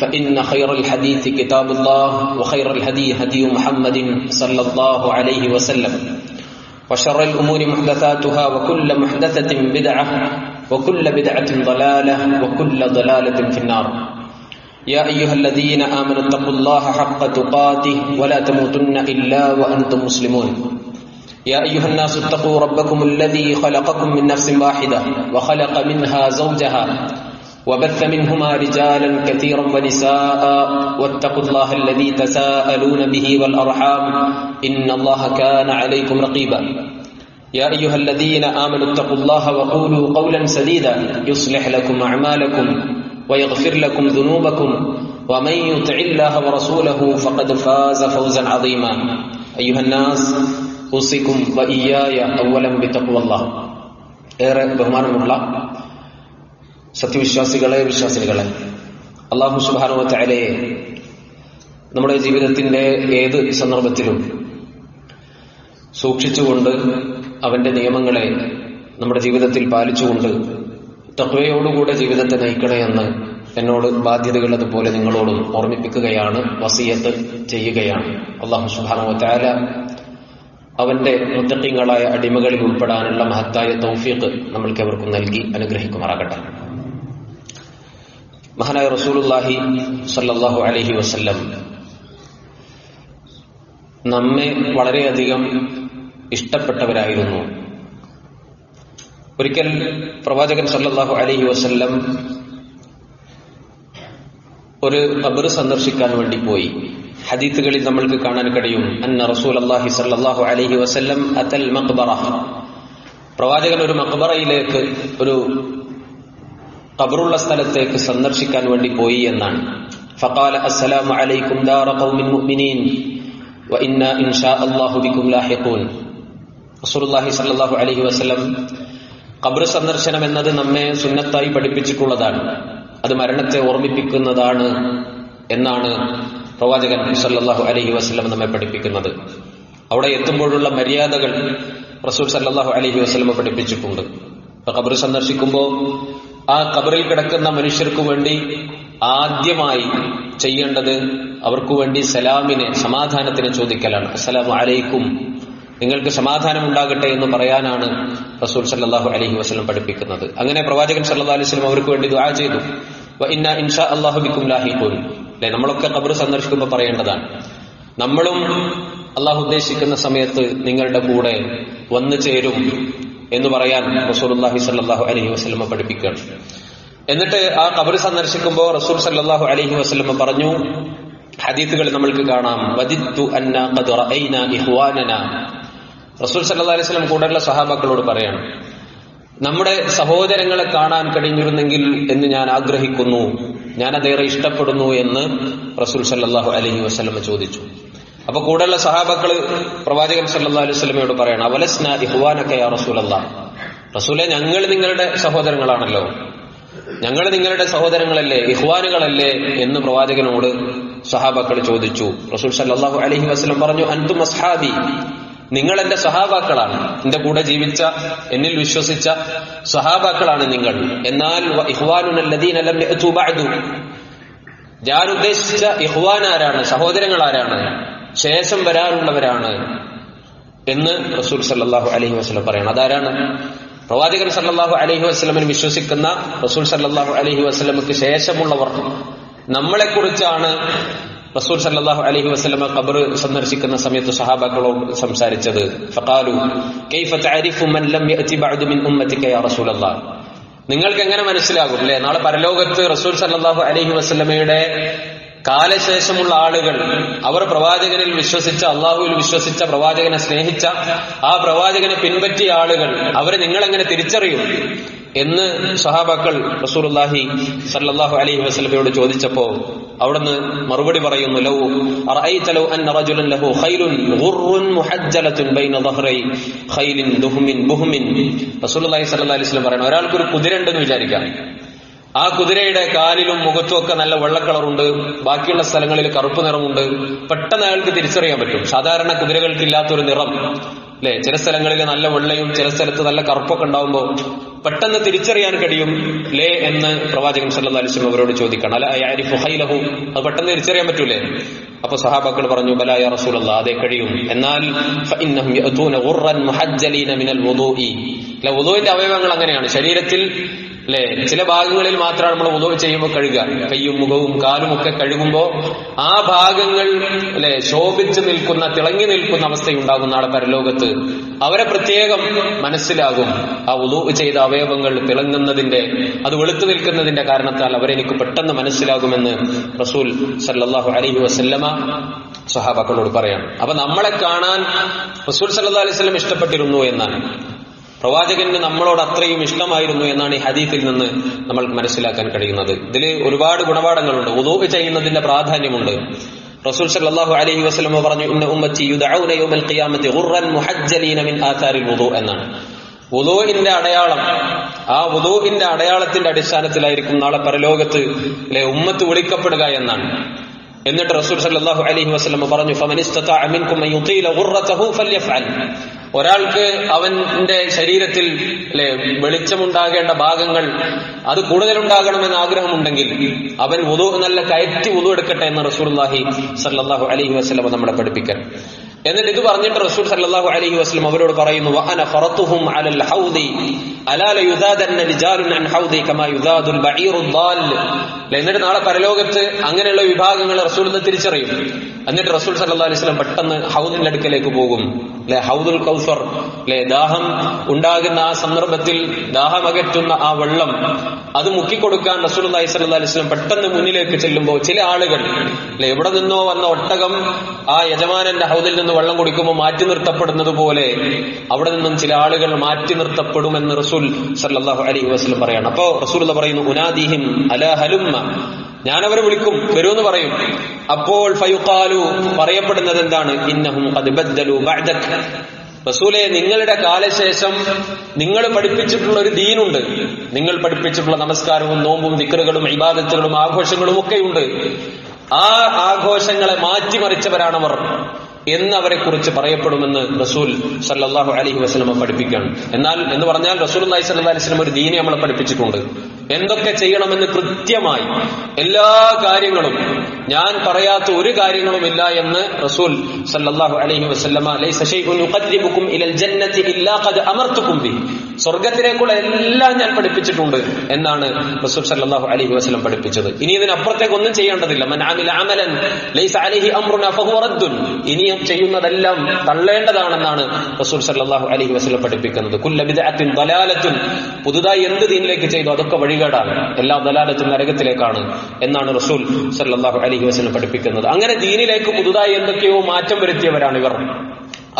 فإن خير الحديث كتاب الله وخير الهدي هدي محمد صلى الله عليه وسلم وشر الأمور محدثاتها وكل محدثة بدعة وكل بدعة ضلالة وكل ضلالة في النار. يا أيها الذين آمنوا اتقوا الله حق تقاته ولا تموتن إلا وأنتم مسلمون. يا أيها الناس اتقوا ربكم الذي خلقكم من نفس واحدة وخلق منها زوجها وبث منهما رجالا كثيرا ونساء واتقوا الله الذي تساءلون به والأرحام إن الله كان عليكم رقيبا. يا أيها الذين آمنوا اتقوا الله وقولوا قولا سديدا يصلح لكم أعمالكم ويغفر لكم ذنوبكم ومن يطع الله ورسوله فقد فاز فوزا عظيما. أيها الناس أوصيكم وإياي أولا بتقوى الله. ഏറെ ബഹുമാനമുള്ള സത്യവിശ്വാസികളെ, വിശ്വാസികളെ, അല്ലാഹു സുബ്ഹാനഹു വ തആലയെ നമ്മുടെ ജീവിതത്തിന്റെ ഏത് സന്ദർഭത്തിലും സൂക്ഷിച്ചുകൊണ്ട് അവന്റെ നിയമങ്ങളെ നമ്മുടെ ജീവിതത്തിൽ പാലിച്ചുകൊണ്ട് തഖ്വയോടുകൂടെ ജീവിതത്തെ നയിക്കണേ എന്ന് എന്നോട് ബാധ്യതകളതുപോലെ നിങ്ങളോടും ഓർമ്മിപ്പിക്കുകയാണ്, വസിയത്ത് ചെയ്യുകയാണ്. അല്ലാഹു സുബ്ഹാനഹു വ തആല അവന്റെ മുത്തഖീങ്ങളായ അടിമകളിൽ ഉൾപ്പെടാനുള്ള മഹത്തായ തൗഫീഖ് നമ്മൾക്കെവർക്കും നൽകി അനുഗ്രഹിക്കുമാറാകട്ടെ. മഹാനായ റസൂലുള്ളാഹി സ്വല്ലല്ലാഹു അലൈഹി വസല്ലം നമ്മെ വളരെയധികം ഇഷ്ടപ്പെട്ടവരായിരുന്നു. ഒരിക്കൽ പ്രവാചകൻ സ്വല്ലല്ലാഹു അലൈഹി വസല്ലം ഒരു ഖബർ സന്ദർശിക്കാൻ വേണ്ടി പോയി. ഹദീസുകളിൽ നമ്മൾക്ക് കാണാൻ കഴിയും, അന്ന റസൂലുള്ളാഹി സ്വല്ലല്ലാഹു അലൈഹി വസല്ലം അതൽ മഖ്ബറ, പ്രവാചകൻ ഒരു മഖ്ബറയിലേക്ക്, ഒരു ഖബറുള്ള സ്ഥലത്തേക്ക് സന്ദർശിക്കാൻ വേണ്ടി പോയി എന്നാണ്. ഫഖാല അസ്സലാമു അലൈക്കും ദാറ ഖൗമിൻ മുഅ്മിനീൻ വ ഇന്നാ ഇൻഷാ അല്ലാഹു ബിക്കും ലാഹിഖൂൻ. റസൂലുള്ളാഹി സ്വല്ലല്ലാഹു അലൈഹി വസല്ലം ഖബർ സന്ദർശനം എന്നത് നമ്മെ സുന്നത്തായി പഠിപ്പിച്ചിട്ടുള്ളതാണ്, അത് മരണത്തെ ഓർമ്മിപ്പിക്കുന്നതാണ് എന്നാണ് പ്രവാചകൻ സല്ലല്ലാഹു അലൈഹി വസല്ലം നമ്മെ പഠിപ്പിക്കുന്നത്. അവിടെ എത്തുമ്പോഴുള്ള മര്യാദകൾ റസൂൽ സല്ലല്ലാഹു അലൈഹി വസല്ലം പഠിപ്പിച്ചിട്ടുണ്ട്. ഖബർ സന്ദർശിക്കുമ്പോൾ ആ ഖബറിൽ കിടക്കുന്ന മനുഷ്യർക്കു വേണ്ടി ആദ്യമായി ചെയ്യേണ്ടത് അവർക്കു വേണ്ടി സലാമിനെ, സമാധാനത്തിനെ ചോദിക്കലാണ്. അസ്സലാമു അലൈക്കും, നിങ്ങൾക്ക് സമാധാനം ഉണ്ടാകട്ടെ എന്ന് പറയാനാണ് റസൂൽ സല്ലല്ലാഹു അലൈഹി വസല്ലം പഠിപ്പിക്കുന്നത്. അങ്ങനെ പ്രവാചകൻ സല്ലല്ലാഹു അലൈഹി വസല്ലം അവർക്ക് വേണ്ടി ദുആ ചെയ്തു. വ ഇന്നാ ഇൻഷാ അല്ലാഹു ബിക്കും ലാഹിഖൂൻ. അല്ലെ, നമ്മളൊക്കെ ഖബർ സന്ദർശിക്കുമ്പോൾ പറയേണ്ടതാണ്, നമ്മളും അള്ളാഹു ഉദ്ദേശിക്കുന്ന സമയത്ത് നിങ്ങളുടെ കൂടെ വന്നു ചേരും എന്ന് പറയാൻ റസൂലുള്ളാഹി സ്വല്ലല്ലാഹു അലൈഹി വസല്ലം പഠിപ്പിക്കുകയാണ്. എന്നിട്ട് ആ ഖബർ സന്ദർശിക്കുമ്പോൾ റസൂൽ സല്ലല്ലാഹു അലൈഹി വസല്ലം പറഞ്ഞു, ഹദീസുകൾ നമ്മൾക്ക് കാണാം, വദിത്തു അന്നാ ഖദ് റഅയ്നാ ഇഖ്വാനനാ. റസൂൽ സല്ലല്ലാഹു അലൈഹി വസല്ലം കൂടെയുള്ള സഹാബാക്കളോട് പറയാണ്, നമ്മുടെ സഹോദരങ്ങളെ കാണാൻ കഴിഞ്ഞിരുന്നെങ്കിൽ എന്ന് ഞാൻ ആഗ്രഹിക്കുന്നു, ഞാനതേറെ ഇഷ്ടപ്പെടുന്നു എന്ന് റസൂൽ സല്ലല്ലാഹു അലൈഹി വസല്ലം ചോദിച്ചു. അപ്പൊ കൂടെയുള്ള സഹാബാക്കള് പ്രവാചകൻ സല്ലല്ലാഹു അലൈഹി വസല്ലമയോട് പറയണം, അവലസ്നാ ഇഖ്വാനക യാ റസൂലല്ലാഹ്, റസൂലേ ഞങ്ങൾ നിങ്ങളുടെ സഹോദരങ്ങളാണല്ലോ, ഞങ്ങൾ നിങ്ങളുടെ സഹോദരങ്ങളല്ലേ, ഇഖ്വാനുകളല്ലേ എന്ന് പ്രവാചകനോട് സഹാബാക്കൾ ചോദിച്ചു. റസൂൽ സല്ലല്ലാഹു അലൈഹി വസല്ലം പറഞ്ഞു, അൻതും അസ്ഹാബി, നിങ്ങൾ എന്റെ സഹാബാക്കളാണ്, എന്റെ കൂടെ ജീവിച്ച, എന്നിൽ വിശ്വസിച്ച സഹാബാക്കളാണ് നിങ്ങൾ. എന്നാൽ ഇഖ്വാനുനല്ലദീന ലം യഅതു ബഅദു, ഞാൻ ഉദ്ദേശിച്ച ഇഖ്വാൻ ആരാണ്, സഹോദരങ്ങൾ ആരാണ്, ശേഷം വരാനുള്ളവരാണ് എന്ന് റസൂൽ സല്ലല്ലാഹു അലൈഹി വസല്ലം പറയണം. അതാരാണ്? പ്രവാചകൻ സല്ലല്ലാഹു അലൈഹി വസല്ലമിനെ വിശ്വസിക്കുന്ന റസൂൽ സല്ലല്ലാഹു അലൈഹി വസല്ലമക്ക് ശേഷമുള്ളവർ നമ്മളെക്കുറിച്ചാണ് റസൂൽ സല്ലല്ലാഹു അലൈഹി വസല്ലമ ഖബർ സന്ദർശിക്കുന്ന സമയത്ത് സഹാബാക്കളോട് സംസാരിച്ചത്. ഫഖാലു കൈഫ തഅരിഫു മൻ ലം യഅതി ബഅദു മിൻ ഉമ്മതിക യാ റസൂലല്ലാഹ്, നിങ്ങൾക്ക് എങ്ങനെ മനസ്സിലാകും അല്ലെ, നാളെ പരലോകത്ത് റസൂൽ സല്ലല്ലാഹു അലൈഹി വസല്ലമയുടെ കാലശേഷമുള്ള ആളുകൾ, അവർ പ്രവാചകനിൽ വിശ്വസിച്ച, അള്ളാഹുവിൽ വിശ്വസിച്ച, പ്രവാചകനെ സ്നേഹിച്ച, ആ പ്രവാചകനെ പിൻപറ്റിയ ആളുകൾ, അവരെ നിങ്ങളെങ്ങനെ തിരിച്ചറിയും എന്ന് സഹാബാക്കൾ റസൂലുള്ളാഹി സല്ലല്ലാഹു അലൈഹി വസല്ലമയോട് ചോദിച്ചപ്പോ അവിടുന്ന് മറുപടി പറയുന്നു, ലൗ അറഅയ്ത ലൗ അന്ന റജുലൻ ലഹു ഖൈലുൻ ഗുർറുൻ മുഹജ്ജലത്തുൻ ബൈന ദഹ്റൈ ഖൈലിൻ ദുഹ്മിൻ ബുഹ്മിൻ. റസൂലുള്ളാഹി സ്വല്ലല്ലാഹു അലൈഹി വസല്ലം പറയുന്നു, ഒരാൾക്കൊരു കുതിര ഉണ്ടെന്ന് വിചാരിക്കാം, ആ കുതിരയുടെ കാലിലും മുഖത്തുമൊക്കെ നല്ല വെള്ളക്കളറുണ്ട്, ബാക്കിയുള്ള സ്ഥലങ്ങളിൽ കറുപ്പ് നിറമുണ്ട്. പെട്ടെന്ന് അയാൾക്ക് തിരിച്ചറിയാൻ പറ്റും. സാധാരണ കുതിരകൾക്ക് ഇല്ലാത്തൊരു നിറം അല്ലെ? ചില സ്ഥലങ്ങളിൽ നല്ല വെള്ളയും ചില സ്ഥലത്ത് നല്ല കറുപ്പൊക്കെ ഉണ്ടാവുമ്പോൾ പെട്ടെന്ന് തിരിച്ചറിയാൻ കഴിയും ലേ എന്ന് പ്രവാചകൻ സല്ലല്ലാഹു അലൈഹി വസല്ലം അവരോട് ചോദിക്കണം. അല യഅരിഫു ഖൈലഹു, അത് പെട്ടെന്ന് തിരിച്ചറിയാൻ പറ്റൂലേ? അപ്പൊ സഹാബാക്കൾ പറഞ്ഞു, ബലാ യാ റസൂലല്ലാഹ്, അതേ കഴിയും. എന്നാൽ ഫഇന്നഹും യഅതൂന ഗുർറൻ മുഹജ്ജലീന മിനൽ വുദൂഇ, അല്ല വുദൂഇന്റെ അവയവങ്ങൾ അങ്ങനെയാണ്. ശരീരത്തിൽ അല്ലെ ചില ഭാഗങ്ങളിൽ മാത്രമാണ് നമ്മൾ വുദൂ ചെയ്യുമ്പോൾ കഴുകുക. കയ്യും മുഖവും കാലും ഒക്കെ കഴുകുമ്പോൾ ആ ഭാഗങ്ങൾ അല്ലെ ശോഭിച്ചു നിൽക്കുന്ന, തിളങ്ങി നിൽക്കുന്ന അവസ്ഥയുണ്ടാകും നാളെ പരലോകത്ത്. അവരെ പ്രത്യേകം മനസ്സിലാകും ആ വുദൂ ചെയ്ത അവയവങ്ങൾ തിളങ്ങുന്നതിന്റെ, അത് വെളുത്തു നിൽക്കുന്നതിന്റെ കാരണത്താൽ അവരെനിക്ക് പെട്ടെന്ന് മനസ്സിലാകുമെന്ന് റസൂൽ സല്ലല്ലാഹു അലൈഹി വസല്ലമ സ്വഹാബാക്കളോട് പറയാണ്. അപ്പൊ നമ്മളെ കാണാൻ റസൂൽ സല്ലല്ലാഹു അലൈഹി വസല്ലം ഇഷ്ടപ്പെട്ടിരുന്നു എന്നാണ്, പ്രവാചകന് നമ്മളോട് അത്രയും ഇഷ്ടമായിരുന്നു എന്നാണ് ഈ ഹദീസിൽ നിന്ന് നമ്മൾ മനസ്സിലാക്കാൻ കഴിയുന്നത്. ഇതിൽ ഒരുപാട് ഗുണപാഠങ്ങളുണ്ട്. വുദൂ ചെയ്യുന്നതിന്റെ പ്രാധാന്യമുണ്ട്. റസൂൽ സല്ലല്ലാഹു അലൈഹി വസല്ലം പറഞ്ഞു, ഇന്ന ഉമ്മത്തി യുദഊന യൗമൽ ഖിയാമത്തി ഗുർറൻ മുഹജ്ജലീന മിൻ ആഥാരിൽ വുദൂ എന്നാണ്. വുദൂഇന്റെ അടയാളം, ആ വുദൂഇന്റെ അടയാളത്തിന്റെ അടിസ്ഥാനത്തിലായിരിക്കും നാളെ പരലോകത്ത് അല്ലെ ഉമ്മത്ത് വിളിക്കപ്പെടുക എന്നാണ്. എന്നിട്ട് റസൂൽ സല്ലല്ലാഹു അലൈഹി വസല്ലം പറഞ്ഞു, ഫമനിസ്തതഅ മിൻകും അൻ യുതീല ഗുർറതഹു ഫല്യഫഅൽ, ഒരാൾക്ക് അവന്റെ ശരീരത്തിൽ അല്ലെ വെളിച്ചമുണ്ടാകേണ്ട ഭാഗങ്ങൾ അത് കൂടുതലുണ്ടാകണമെന്ന് ആഗ്രഹമുണ്ടെങ്കിൽ അവൻ വുദൂ നല്ല കയറ്റി വുദൂ എടുക്കട്ടെ എന്ന് റസൂലുള്ളാഹി സല്ലല്ലാഹു അലൈഹി വസല്ലം നമ്മളെ പഠിപ്പിക്കാൻ. എന്നിട്ട് ഇത് പറഞ്ഞിട്ട് റസൂൽ സല്ലല്ലാഹു അലൈഹി വസല്ലം അവരോട് പറയുന്നു, വഅന ഫറതുഹും അലൽ ഹൗദി അലാ ലയുദാദന്ന റിജാലുൻ അൻ ഹൗദി കമാ യുദാദുൽ ബഈറുദ് ദാൽ. എന്നിട്ട് നാളെ പരലോകത്ത് അങ്ങനെയുള്ള വിഭാഗങ്ങൾ റസൂൽ തിരിച്ചറിയും. എന്നിട്ട് റസൂൽ സല്ലല്ലാഹു അലൈഹി വസല്ലം പെട്ടെന്ന് ഹൗദിന്റെ അടുക്കലേക്ക് പോകും. അല്ലെ ഹൗദുൽ കൗസർ, അല്ലെ ദാഹം ഉണ്ടാകുന്ന ആ സന്ദർഭത്തിൽ ദാഹമകറ്റുന്ന ആ വെള്ളം അത് മുക്കിക്കൊടുക്കാൻ റസൂലുള്ളാഹി സ്വല്ലല്ലാഹു അലൈഹി വസല്ലം പെട്ടെന്ന് മുന്നിലേക്ക് ചെല്ലുമ്പോൾ ചില ആളുകൾ അല്ലെ എവിടെ നിന്നോ വന്ന ഒട്ടകം ആ യജമാനന്റെ ഹൗദിൽ നിന്ന് വെള്ളം കുടിക്കുമ്പോൾ മാറ്റി നിർത്തപ്പെടുന്നത് പോലെ അവിടെ നിന്നും ചില ആളുകൾ മാറ്റി നിർത്തപ്പെടുമെന്ന് റസൂൽ സല്ലല്ലാഹു അലൈഹി വസല്ലം പറയാണ്. അപ്പോ റസൂലുള്ളാഹി പറയുന്നു, ഉനാദിഹിം അലാ ഹലുമ്മ, ഞാനവരെ വിളിക്കും, വരുമെന്ന് പറയും. അപ്പോൾ ഫയുഖാലു, പറയപ്പെടുന്നത് എന്താണ്? ഇന്നഹും ഖദ് ബദ്ദലു ബഅദക, റസൂലേ നിങ്ങളുടെ കാലശേഷം നിങ്ങൾ പഠിപ്പിച്ചിട്ടുള്ള ഒരു ദീനുണ്ട്, നിങ്ങൾ പഠിപ്പിച്ചിട്ടുള്ള നമസ്കാരവും നോമ്പും ദിക്റുകളും ഇബാദത്തുകളും ആഘോഷങ്ങളും ഒക്കെയുണ്ട്, ആ ആഘോഷങ്ങളെ മാറ്റിമറിച്ചവരാണവർ എന്നവരെ കുറിച്ച് പറയപ്പെടുമെന്ന് റസൂൽ സല്ലല്ലാഹു അലൈഹി വസല്ലം പഠിപ്പിക്കുകയാണ്. എന്നാൽ എന്ന് പറഞ്ഞാൽ റസൂലുള്ളാഹി സ്വല്ലല്ലാഹു അലൈഹി വസല്ലം ഒരു ദീനെ നമ്മളെ പഠിപ്പിച്ചിട്ടുണ്ട്, എന്തൊക്കെ ചെയ്യണമെന്ന് കൃത്യമായി എല്ലാ കാര്യങ്ങളും, ഞാൻ പറയാത്ത ഒരു കാര്യങ്ങളുമില്ല എന്ന് റസൂൽ സല്ലല്ലാഹു അലൈഹി വസല്ലമ ലൈസ ശൈഉൻ യുഖദ്ദിബുകും ഇലൽ ജന്നതി ഇല്ലാ ഖദ് അമർതുകും ബി, സ്വർഗ്ഗത്തിലേക്കുള്ള എല്ലാം ഞാൻ പഠിപ്പിച്ചിട്ടുണ്ട് എന്നാണ് റസൂൽ സല്ലല്ലാഹു അലൈഹി വസല്ലം പഠിപ്പിച്ചത്. ഇനി ഇതിനപ്പുറത്തേക്ക് ഒന്നും ചെയ്യേണ്ടതില്ല. മൻ അമില അമലൻ ലൈസ അലൈഹി അംറുനാ ഫഹുവ റദ്ദുൻ, ഇനിയും ചെയ്യുന്നതെല്ലാം തള്ളേണ്ടതാണെന്നാണ് റസൂൽ സല്ലല്ലാഹു അലൈഹി വസല്ലം പഠിപ്പിക്കുന്നത്. കുല്ല ബിദ്അത്തിൻ ദലാലത്തുൻ, പുതുതായി എന്ത് ദീനിലേക്ക് ചെയ്തു അതൊക്കെ വഴികേടാണ്, എല്ലാ ദലാലത്തും നരകത്തിലേക്കാണ് എന്നാണ് റസൂൽ സല്ലല്ലാഹു അലൈഹി വസല്ലം പഠിപ്പിക്കുന്നത്. അങ്ങനെ ദീനിലേക്ക് പുതുതായി എന്തൊക്കെയോ മാറ്റം വരുത്തിയവരാണ് ഇവർ.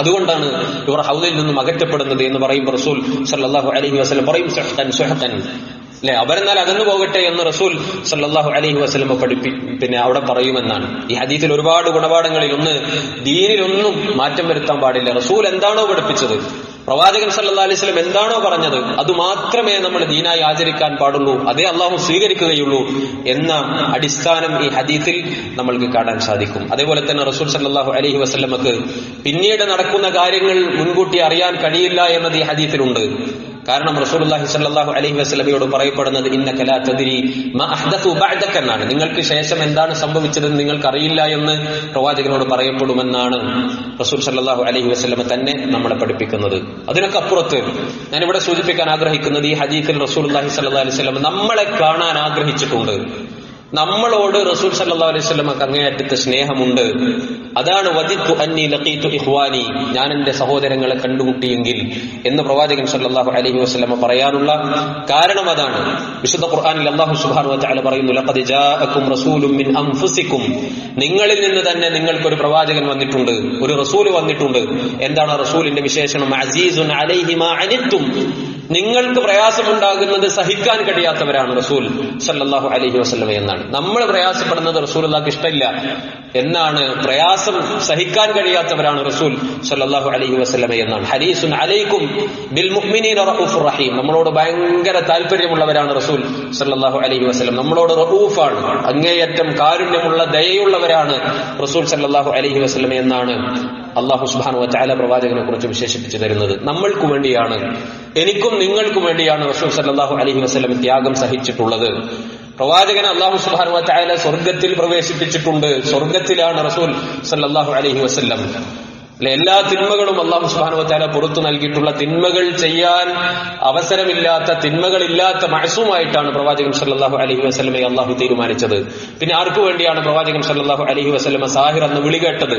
അതുകൊണ്ടാണ് ഇവർ ഹൗദിൽ നിന്നും അകറ്റപ്പെടുന്നത് എന്ന് പറയുമ്പോൾ റസൂൽ സല്ലല്ലാഹു അലൈഹി വസല്ലം പറയും, സുഹ്തൻ സുഹ്തൻ, അല്ലെ അവരെന്നാൽ അകന്നു പോകട്ടെ എന്ന് റസൂൽ സല്ലല്ലാഹു അലൈഹി വസല്ലം പിന്നെ അവിടെ പറയുമെന്നാണ്. ഈ ഹദീസിൽ ഒരുപാട് ഗുണപാഠങ്ങളിൽ ഒന്ന്, ദീനിലൊന്നും മാറ്റം വരുത്താൻ പാടില്ല. റസൂൽ എന്താണോ പഠിപ്പിച്ചത്, പ്രവാചകൻ സല്ലല്ലാഹു അലൈഹി വസല്ലം എന്താണോ പറഞ്ഞത് അത് മാത്രമേ നമ്മൾ ദീനായി ആചരിക്കാൻ പാടുള്ളൂ, അതേ അള്ളാഹു സ്വീകരിക്കുകയുള്ളൂ എന്ന അടിസ്ഥാനം ഈ ഹദീസിൽ നമ്മൾക്ക് കാണാൻ സാധിക്കും. അതേപോലെ തന്നെ റസൂൽ സല്ലല്ലാഹു അലൈഹി വസല്ലമക്ക് പിന്നീട് നടക്കുന്ന കാര്യങ്ങൾ മുൻകൂട്ടി അറിയാൻ കഴിയില്ല എന്നത് ഈ ഹദീസിലുണ്ട്. കാരണം റസൂലുള്ളാഹി സ്വല്ലല്ലാഹു അലൈഹി വസല്ലമയോട് പറയപ്പെടുന്നത് ഇന്നക ലാ തദ്രി മാ അഹ്ദതു ബഅദക എന്നാണ്, നിങ്ങൾക്ക് ശേഷം എന്താണ് സംഭവിച്ചതെന്ന് നിങ്ങൾക്ക് അറിയില്ല എന്ന് പ്രവാചകനോട് പറയപ്പെടുമെന്നാണ് റസൂൽ സല്ലല്ലാഹു അലൈഹി വസല്ലമ തന്നെ നമ്മളെ പഠിപ്പിക്കുന്നത്. അതിനൊക്കെ അപ്പുറത്ത് ഞാനിവിടെ സൂചിപ്പിക്കാൻ ആഗ്രഹിക്കുന്നത്, ഈ ഹദീസിൽ റസൂലുള്ളാഹി സ്വല്ലല്ലാഹു അലൈഹി വസല്ലം നമ്മളെ കാണാൻ ആഗ്രഹിച്ചിട്ടുണ്ട്. നമ്മളോട് റസൂൽ സല്ലല്ലാഹു അലൈഹി വസല്ലമക്ക് അങ്ങേയറ്റത്തെ സ്നേഹമുണ്ട്. അതാണ് വദിത്തു അന്നി ലഖീതു ഇഖ്വാനി, ഞാൻ എന്റെ സഹോദരങ്ങളെ കണ്ടുമുട്ടിയെങ്കിൽ എന്ന് പ്രവാചകൻ സല്ലല്ലാഹു അലൈഹി വസല്ലമ പറയാനുള്ള കാരണം അതാണ്. വിശുദ്ധ ഖുർആനിൽ അല്ലാഹു സുബ്ഹാനഹു വ തആല പറയുന്നു, ലഖദ് ജാഅകും റസൂലുൻ മിൻ അൻഫുസികും, നിങ്ങളിൽ നിന്ന് തന്നെ നിങ്ങൾക്കൊരു പ്രവാചകൻ വന്നിട്ടുണ്ട്, ഒരു റസൂൽ വന്നിട്ടുണ്ട്. എന്താണ് റസൂലിന്റെ വിശേഷണം? അസീസുൻ അലൈഹി മാ അനിത്തും, നിങ്ങൾക്ക് പ്രയാസമുണ്ടാകുന്നത് സഹിക്കാൻ കഴിയാത്തവരാണ് റസൂൽ സല്ലല്ലാഹു അലൈഹി വസല്ലം എന്നാണ്. നമ്മൾ പ്രയാസപ്പെടുന്നത് റസൂലുള്ളാഹിക്ക് ഇഷ്ടമില്ല എന്നാണ്. പ്രയാസം സഹിക്കാൻ കഴിയാത്തവരാണ് റസൂൽ സല്ലല്ലാഹു അലൈഹി വസല്ലം എന്നാണ്. ഹരീസുൻ അലൈക്കും ബിൽ മുഅ്മിനീന റഊഫുർ റഹീം, നമ്മളോട് ഭയങ്കര താല്പര്യമുള്ളവരാണ് റസൂൽ സല്ലല്ലാഹു അലൈഹി വസല്ലം. നമ്മളോട് റഊഫാണ്, അങ്ങേയറ്റം കാരുണ്യമുള്ള ദയയുള്ളവരാണ് റസൂൽ സല്ലല്ലാഹു അലൈഹി വസല്ലം എന്നാണ് അല്ലാഹു സുബ്ഹാനഹു വ തആല പ്രവാചകനെ കുറിച്ച് വിശേഷിപ്പിച്ചു തരുന്നത്. നമ്മൾക്ക് വേണ്ടിയാണ്, എനിക്കും നിങ്ങൾക്കും വേണ്ടിയാണ് റസൂൽ സല്ലല്ലാഹു അലൈഹി വസല്ലം ത്യാഗം സഹിച്ചിട്ടുള്ളത്. പ്രവാചകനെ അല്ലാഹു സുബ്ഹാനഹു വ തആല സ്വർഗ്ഗത്തിൽ പ്രവേശിപ്പിച്ചിട്ടുണ്ട്. സ്വർഗ്ഗത്തിലാണ് റസൂൽ സല്ലല്ലാഹു അലൈഹി വസല്ലം. എല്ലാ തിന്മകളും അല്ലാഹു സുബ്ഹാനഹു വ തആല പുറത്തു നൽകിയിട്ടുള്ള, തിന്മകൾ ചെയ്യാൻ അവസരമില്ലാത്ത, തിന്മകളില്ലാത്ത മഅസൂമായിട്ടാണ് പ്രവാചകൻ സല്ലല്ലാഹു അലൈഹി വസല്ലമയെ അല്ലാഹു തീരുമാനിച്ചത്. പിന്നെ ആർക്കു വേണ്ടിയാണ് പ്രവാചകൻ സല്ലല്ലാഹു അലൈഹി വസല്ലമ സാഹിർ എന്ന വിളി കേട്ടത്,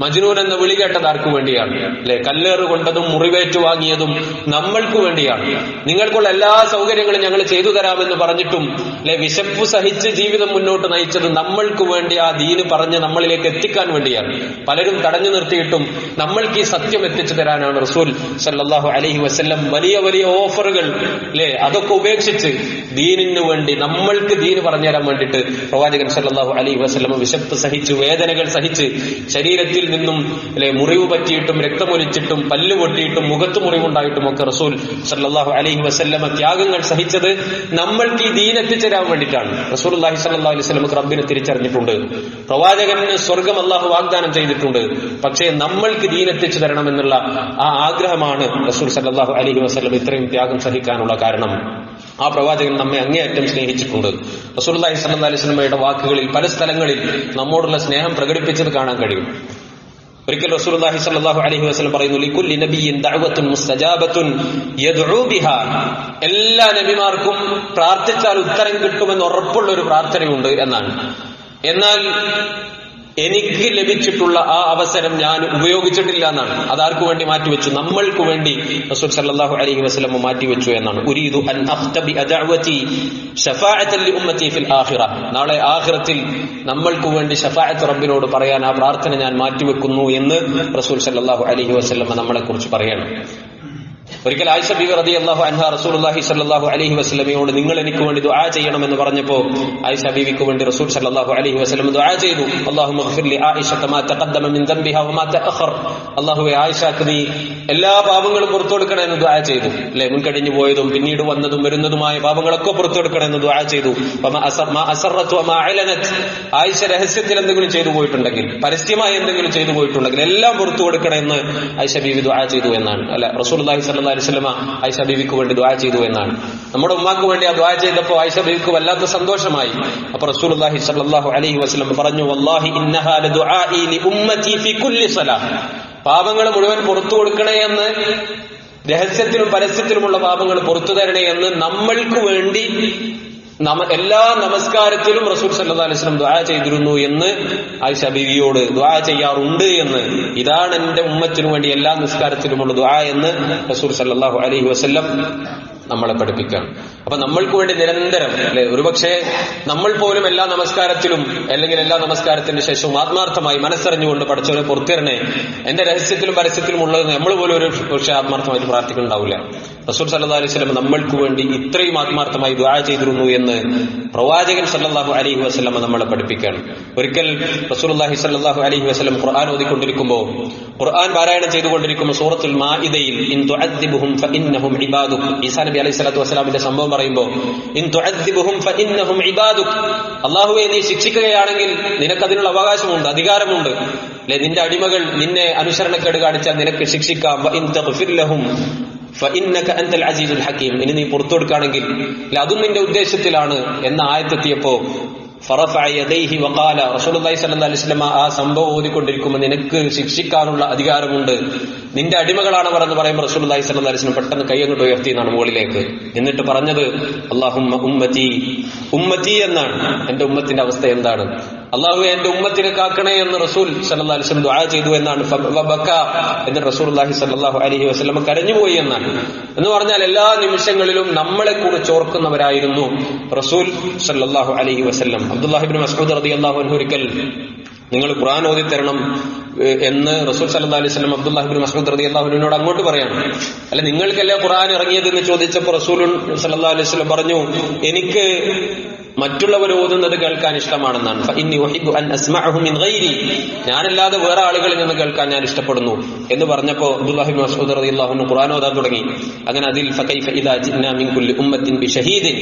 മജ്നൂൻ എന്ന വിളി കേട്ടത് ആർക്കു വേണ്ടിയാണ്? അല്ലെ, കല്ലേറ് കൊണ്ടതും മുറിവേറ്റു വാങ്ങിയതും നമ്മൾക്ക് വേണ്ടിയാണ്. നിങ്ങൾക്കുള്ള എല്ലാ സൗകര്യങ്ങളും ഞങ്ങൾ ചെയ്തു തരാമെന്ന് പറഞ്ഞിട്ടും അല്ലെ വിശപ്പ് സഹിച്ച് ജീവിതം മുന്നോട്ട് നയിച്ചത് നമ്മൾക്ക് വേണ്ടി, ആ ദീന് പറഞ്ഞ് നമ്മളിലേക്ക് എത്തിക്കാൻ വേണ്ടിയാണ്. പലരും തടഞ്ഞു നിർത്തിയിട്ടും നമ്മൾക്ക് ഈ സത്യം എത്തിച്ചു തരാനാണ് റസൂൽ സല്ലല്ലാഹു അലൈഹി വസല്ലം വലിയ വലിയ ഓഫറുകൾ അല്ലെ അതൊക്കെ ഉപേക്ഷിച്ച് ദീനിന് വേണ്ടി, നമ്മൾക്ക് ദീന് പറഞ്ഞു തരാൻ വേണ്ടിയിട്ട് പ്രവാചകൻ സല്ലല്ലാഹു അലൈഹി വസല്ലം വിശപ്പ് സഹിച്ച്, വേദനകൾ സഹിച്ച്, ശരീരത്തിൽ നിന്നും അല്ലെ മുറിവ് പറ്റിയിട്ടും രക്തമൊലിച്ചിട്ടും പല്ല് പൊട്ടിയിട്ടും മുഖത്ത് മുറിവുണ്ടായിട്ടും ഒക്കെ റസൂൽ സല്ലല്ലാഹു അലൈഹി വസല്ലം ത്യാഗങ്ങൾ സഹിച്ചത് നമ്മൾക്ക് ഈ ദീൻ എത്തിച്ചേരാൻ വേണ്ടിയിട്ടാണ്. റസൂലുള്ളാഹി സ്വല്ലല്ലാഹു അലൈഹി വസല്ലം റബ്ബിനെ തിരിച്ചറിഞ്ഞിട്ടുണ്ട്, പ്രവാചകന് സ്വർഗം അല്ലാഹു വാഗ്ദാനം ചെയ്തിട്ടുണ്ട്. പക്ഷേ നമ്മൾക്ക് ദീൻ എത്തിച്ചു തരണമെന്നുള്ള ആ ആഗ്രഹമാണ് റസൂൽ സല്ലല്ലാഹു അലൈഹി വസല്ലം ഇത്രയും ത്യാഗം സഹിക്കാനുള്ള കാരണം. ആ പ്രവാചകൻ നമ്മെ അങ്ങേയറ്റം സ്നേഹിച്ചിട്ടുണ്ട്. റസൂലുള്ളാഹി സ്വല്ലല്ലാഹു അലൈഹി വസല്ലമയുടെ വാക്കുകളിൽ പല സ്ഥലങ്ങളിൽ നമ്മോടുള്ള സ്നേഹം പ്രകടിപ്പിച്ചത് കാണാൻ കഴിയും. ഒരിക്കൽ റസൂലുള്ളാഹി സ്വല്ലല്ലാഹു അലൈഹി വസല്ലം പറയുന്നു, ലികുല്ലി നബിയ്യിൻ ദഅവത്തുൻ മുസ്തജാബത്തുൻ യദ്ഉ ബിഹാ, എല്ലാ നബിമാർക്കും പ്രാർത്ഥിച്ചാൽ ഉത്തരം കിട്ടുമെന്ന് ഉറപ്പുള്ള ഒരു പ്രാർത്ഥനയുണ്ട് എന്നാണ്. എന്നാൽ എനിക്ക് ലഭിച്ചിട്ടുള്ള ആ അവസരം ഞാൻ ഉപയോഗിച്ചിട്ടില്ല എന്നാണ്. അതാർക്കു വേണ്ടി മാറ്റിവെച്ചു? നമ്മൾക്ക് വേണ്ടി റസൂൽ സല്ലല്ലാഹു അലൈഹി വസല്ലം മാറ്റിവെച്ചു എന്നാണ്. ഉരീദു അൻ അഖ്തബി ദഅവതി ശഫാഅത്തൻ ലിഉമ്മതി ഫിൽ ആഖിറ, നാളെ ആഖിറത്തിൽ നമ്മൾക്ക് വേണ്ടി ശഫാഅത്ത് റബ്ബിനോട് പറയാൻ ആ പ്രാർത്ഥന ഞാൻ മാറ്റിവെക്കുന്നു എന്ന് റസൂൽ സല്ലല്ലാഹു അലൈഹി വസല്ലം നമ്മളെ കുറിച്ച് പറയണം. ഒരിക്കൽ ആയിഷ ബീവി റളിയല്ലാഹു അൻഹ റസൂലുള്ളാഹി സ്വല്ലല്ലാഹു അലൈഹി വസല്ലമയോട് നിങ്ങൾ എനിക്ക് വേണ്ടി ദുആ ചെയ്യണമെന്ന് പറഞ്ഞപ്പോൾ ആയിഷ ബീവിക്ക് വേണ്ടി റസൂൽ സ്വല്ലല്ലാഹു അലൈഹി വസല്ലം ദുആ ചെയ്തു. അല്ലാഹുമ്മ ഗ്ഫിർ ലി ആയിഷത മാ തഖദ്ദമ മിൻ ദംബിഹാ വമാ തഅഖർ, അല്ലാഹുവേ ആയിഷക്ക് നീ എല്ലാ പാപങ്ങളും പുറത്തു കൊടുക്കണേ എന്ന് ദുആ ചെയ്തു. അല്ലെ, മുൻകഴിഞ്ഞു പോയതും പിന്നീട് വന്നതും വരുന്നതുമായ പാപങ്ങളൊക്കെ പുറത്തു കൊടുക്കണേ എന്ന് ദുആ ചെയ്തു. മാ അസറത് വമാ അലനത്, ആയിഷ രഹസ്യത്തിൽ എന്തെങ്കിലും ചെയ്തു പോയിട്ടുണ്ടെങ്കിൽ, പരസ്യമായി എന്തെങ്കിലും ചെയ്തു പോയിട്ടുണ്ടെങ്കിൽ എല്ലാം പുറത്തു കൊടുക്കണേ എന്ന് ആയിഷ ബീവി ദുആ ചെയ്തു എന്നാണ്. അല്ല, റസൂലുള്ളാഹി സ്വല്ലല്ലാഹു അലൈഹി വസല്ലമ ആയിഷ ബീവിക്ക് വേണ്ടി ദുആ ചെയ്തു എന്നാണ്. നമ്മുടെ ഉമ്മാക്ക് വേണ്ടി ആ ദുആ ചെയ്തപ്പോൾ ആയിഷ ബീവിക്ക് വല്ലാത്ത സന്തോഷമായി. അപ്പോൾ റസൂലുള്ളാഹി സ്വല്ലല്ലാഹു അലൈഹി വസല്ലം പറഞ്ഞു, വല്ലാഹി ഇന്നഹാ ലദുആഇ ലി ഉമ്മതി ഫി കുല്ലി സ്വലാഹ്, പാപങ്ങൾ മുഴുവൻ പുറത്തു കൊടുക്കണേ എന്ന്, രഹസ്യത്തിലും പരസ്യത്തിലുമുള്ള പാപങ്ങൾ പുറത്തു തരണേ എന്ന് നമ്മൾക്ക് വേണ്ടി എല്ലാ നമസ്കാരത്തിലും റസൂൽ സല്ലല്ലാഹു അലൈഹി വസല്ലം ദുആ ചെയ്തിരുന്നു എന്ന് ആയിഷ ബീവിയോട് ദുആ ചെയ്യാറുണ്ട് എന്ന്. ഇതാണ് എന്റെ ഉമ്മത്തിനു വേണ്ടി എല്ലാ നിസ്കാരത്തിലുമുള്ള ദുആ എന്ന് റസൂൽ സല്ലല്ലാഹു അലൈഹി വസല്ലം നമ്മളെ പഠിപ്പിക്കാം. അപ്പൊ നമ്മൾക്ക് വേണ്ടി നിരന്തരം അല്ലെ, ഒരുപക്ഷെ നമ്മൾ പോലും എല്ലാ നമസ്കാരത്തിലും അല്ലെങ്കിൽ എല്ലാ നമസ്കാരത്തിന് ശേഷവും ആത്മാർത്ഥമായി മനസ്സറിഞ്ഞുകൊണ്ട് പഠിച്ചവരെ പുറത്തിരണേ, എന്റെ രഹസ്യത്തിലും പരസ്യത്തിലും ഉള്ളത് നമ്മൾ പോലും ഒരു പക്ഷെ ആത്മാർത്ഥമായിട്ട് പ്രാർത്ഥിക്കുന്നുണ്ടാവില്ല. റസൂൽ സല്ലല്ലാഹു അലൈഹി വസല്ലം നമ്മൾക്ക് വേണ്ടി ഇത്രയും ആത്മാർത്ഥമായി ദുആ ചെയ്തിരുന്നു എന്ന് പ്രവാചകൻ സല്ലല്ലാഹു അലൈഹി വസല്ലം നമ്മളെ പഠിപ്പിക്കുകയാണ്. ഒരിക്കൽ റസൂലുള്ളാഹി സല്ലല്ലാഹു അലൈഹി വസല്ലം ഖുർആൻ ഓതിക്കൊണ്ടിരിക്കുമ്പോൾ, ഖുർആൻ പാരായണം ചെയ്തുകൊണ്ടിരിക്കുമ്പോൾ സൂറത്തുൽ മാഇദയിൽ ഇൻ തുഅദ്ദിബുഹും ഫഇന്നഹും ഇബാദുക്, ഈസാ നബി അലൈഹി സ്വലാത്തു വസ്സലാമിന്റെ സംഭവം പറയുമ്പോൾ ഇൻ തുഅദ്ദിബുഹും ഫഇന്നഹും ഇബാദുക്, അല്ലാഹുവേ നീ ശിക്ഷിക്കുകയാണെങ്കിൽ നിനക്കതിനുള്ള അവകാശമുണ്ട്, അധികാരമുണ്ട്. അല്ലെ, നിന്റെ അടിമകൾ നിന്നെ അനുസരണക്കേട് കാണിച്ചാൽ നിനക്ക് ശിക്ഷിക്കാം. വഇൻ തഗ്ഫിർ ലഹും ഫഇന്നക അൻതൽ അസീസുൽ ഹകീം, ഇനി നീ പുറത്തു കൊടുക്കുകയാണെങ്കിൽ അതും നിന്റെ ഉദ്ദേശത്തിലാണ് എന്ന ആയത്തെത്തിയപ്പോ ഫറഫഅ യദൈഹി വഖാല, റസൂലുള്ളാഹി സ്വല്ലല്ലാഹു അലൈഹി വസല്ലം ആ സംഭവം ഓതിക്കൊണ്ടിരിക്കുമ്പോൾ നിനക്ക് ശിക്ഷിക്കാനുള്ള അധികാരമുണ്ട്, നിന്റെ അടിമകളാണ് എന്ന് പറയുമ്പോൾ റസൂലുള്ളാഹി സ്വല്ലല്ലാഹു അലൈഹി വസല്ലം പെട്ടെന്ന് കൈ അങ്ങോട്ട് ഉയർത്തി എന്നാണ് മുകളിലേക്ക്. എന്നിട്ട് പറഞ്ഞത് അല്ലാഹുമ്മ ഉമ്മതി ഉമ്മതി എന്നാണ്. എന്റെ ഉമ്മത്തിന്റെ അവസ്ഥ എന്താണ്? അല്ലാഹുവേ എന്റെ ഉമ്മത്തിനെ കാക്കണേ എന്ന് റസൂൽ സല്ലല്ലാഹു അലൈഹി വസല്ലം ദുആ ചെയ്തു എന്നാണ്. എന്നിട്ട് റസൂലുള്ളാഹി സ്വല്ലല്ലാഹു അലൈഹി വസല്ലം കരഞ്ഞുപോയി എന്നാണ്. എന്ന് പറഞ്ഞാൽ എല്ലാ നിമിഷങ്ങളിലും നമ്മളെ കുറിച്ച് ഓർക്കുന്നവരായിരുന്നു റസൂൽ സല്ലല്ലാഹു അലൈഹി വസല്ലം. അബ്ദുല്ലാഹി ഇബ്നു മസ്ഊദ് റളിയല്ലാഹു അൻഹു ഒരിക്കൽ നിങ്ങൾ ഖുർആൻ ഓതിത്തരണം എന്ന് റസൂൽ സല്ലല്ലാഹു അലൈഹി വസല്ലം അബ്ദുല്ലാഹി ഇബ്നു മസ്ഊദ് റളിയല്ലാഹു അൻഹുവിനോട് അങ്ങോട്ട് പറയാണ്. അല്ല, നിങ്ങൾക്കല്ലേ ഖുർആൻ ഇറങ്ങിയത് എന്ന് ചോദിച്ചപ്പോൾ റസൂൽ സല്ലല്ലാഹു അലൈഹി വസല്ലം പറഞ്ഞു, എനിക്ക് മറ്റുള്ളവർ ഓതുന്നത് കേൾക്കാൻ ഇഷ്ടമാണെന്നാണ്. ഫഇന്നി ഉഹിബ്ബു അൻ അസ്മഅഹു മിൻ ഗൈരി, ഞാനല്ലാതെ വേറെ ആളുകളിൽ നിന്ന് കേൾക്കാൻ ഞാൻ ഇഷ്ടപ്പെടുന്നു എന്ന് പറഞ്ഞപ്പോൾ അബ്ദുല്ലാഹി ഇബ്നു മസ്ഊദ് റളിയല്ലാഹു അൻഹു ഖുർആൻ ഓതാൻ തുടങ്ങി. അങ്ങനെ അതിൽ ഫകൈഫ ഇദാ ജിനാ മിൻ കുല്ലി ഉമ്മത്തിൻ ബിശഹീദിൻ,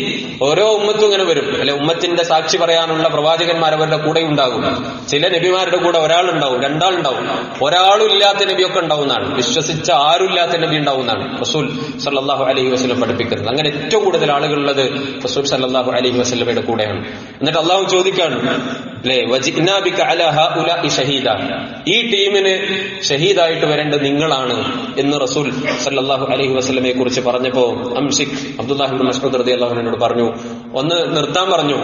ഓരോ ഉമ്മത്തും ഇങ്ങനെ വരും. അല്ലെ, ഉമ്മത്തിന്റെ സാക്ഷി പറയാനുള്ള പ്രവാചകന്മാർ അവരുടെ കൂടെ ഉണ്ടാകും. ചില നബിമാരുടെ കൂടെ ഒരാളുണ്ടാവും, രണ്ടാളുണ്ടാവും, ഒരാളും ഇല്ലാത്ത നബിയൊക്കെ ഉണ്ടാവുന്നതാണ്. വിശ്വസിച്ച ആരുമില്ലാത്ത നബി ഉണ്ടാവുന്നതാണ് റസൂൽ സല്ലല്ലാഹു അലൈഹി വസല്ലം പഠിപ്പിക്കുന്നത്. അങ്ങനെ ഏറ്റവും കൂടുതൽ ആളുകളുള്ളത് റസൂൽ സല്ലല്ലാഹു അലൈഹി വസല്ലമയുടെ കൂടെയാണ്. എന്നിട്ട് അള്ളാഹു ചോദിക്കാണ്, അല്ലെ, വജിനാ ബിക അലാ ഹഉലാഇ ഷഹീദ, ഈ ടീമിന് ഷഹീദായിട്ട് വരേണ്ടത് നിങ്ങളാണ് എന്ന് റസൂൽ സല്ലല്ലാഹു അലൈഹി വസല്ലമയെ കുറിച്ച് പറഞ്ഞപ്പോ അംസിക് അബ്ദുല്ലാഹി ഇബ്നു മസ്ഊദ് റളിയല്ലാഹു അൻഹു പറഞ്ഞു, ഒന്ന് നിർത്താൻ പറഞ്ഞു.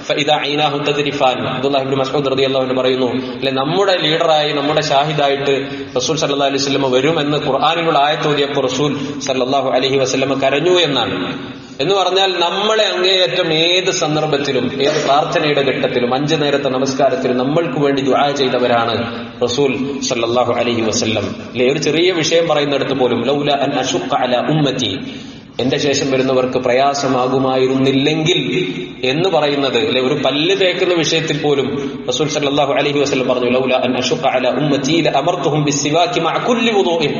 ഫഇദാ ഐനാഹു തദ്രിഫാൻ, അബ്ദുല്ലാഹി ഇബ്നു മസ്ഊദ് റളിയല്ലാഹു അൻഹു പറയുന്നു, അല്ലെ, നമ്മുടെ ലീഡറായി നമ്മുടെ ഷാഹിദായിട്ട് റസൂൽ സല്ലല്ലാഹു അലൈഹി വസല്ലം വരുമെന്ന് ഖുർആനിലുള്ള ആയത്ത് ഓതിയപ്പോൾ റസൂൽ സല്ലല്ലാഹു അലൈഹി വസല്ലം കരഞ്ഞു എന്നാണ്. എന്ന് പറഞ്ഞാൽ നമ്മളെ അങ്ങേയറ്റം ഏത് സന്ദർഭത്തിലും ഏത് പ്രാർത്ഥനയുടെ ഘട്ടത്തിലും 5 നേരത്തെ നമസ്കാരത്തിലും നമ്മൾക്ക് വേണ്ടി ദുആ ചെയ്തവരാണ് റസൂൽ സല്ലല്ലാഹു അലൈഹി വസല്ലം. അല്ലെ, ഒരു ചെറിയ വിഷയം പറയുന്നിടത്ത് പോലും ലൗല അൻ അശുഖ അലാ ഉമ്മത്തി, എന്റെ ശേഷം വരുന്നവർക്ക് പ്രയാസമാകുമായിരുന്നില്ലെങ്കിൽ എന്ന് പറയുന്നത്, അല്ലെ, ഒരു പല്ല് തേക്കുന്ന വിഷയത്തിൽ പോലും റസൂൽ സല്ലല്ലാഹു അലൈഹി വസല്ലം പറഞ്ഞു, ലൗല അൻ അശുഖ അലാ ഉമ്മത്തി ലഅമർതുഹും ബിസ്സിവാകി മഅ കുല്ലി വുദൂഇൻ,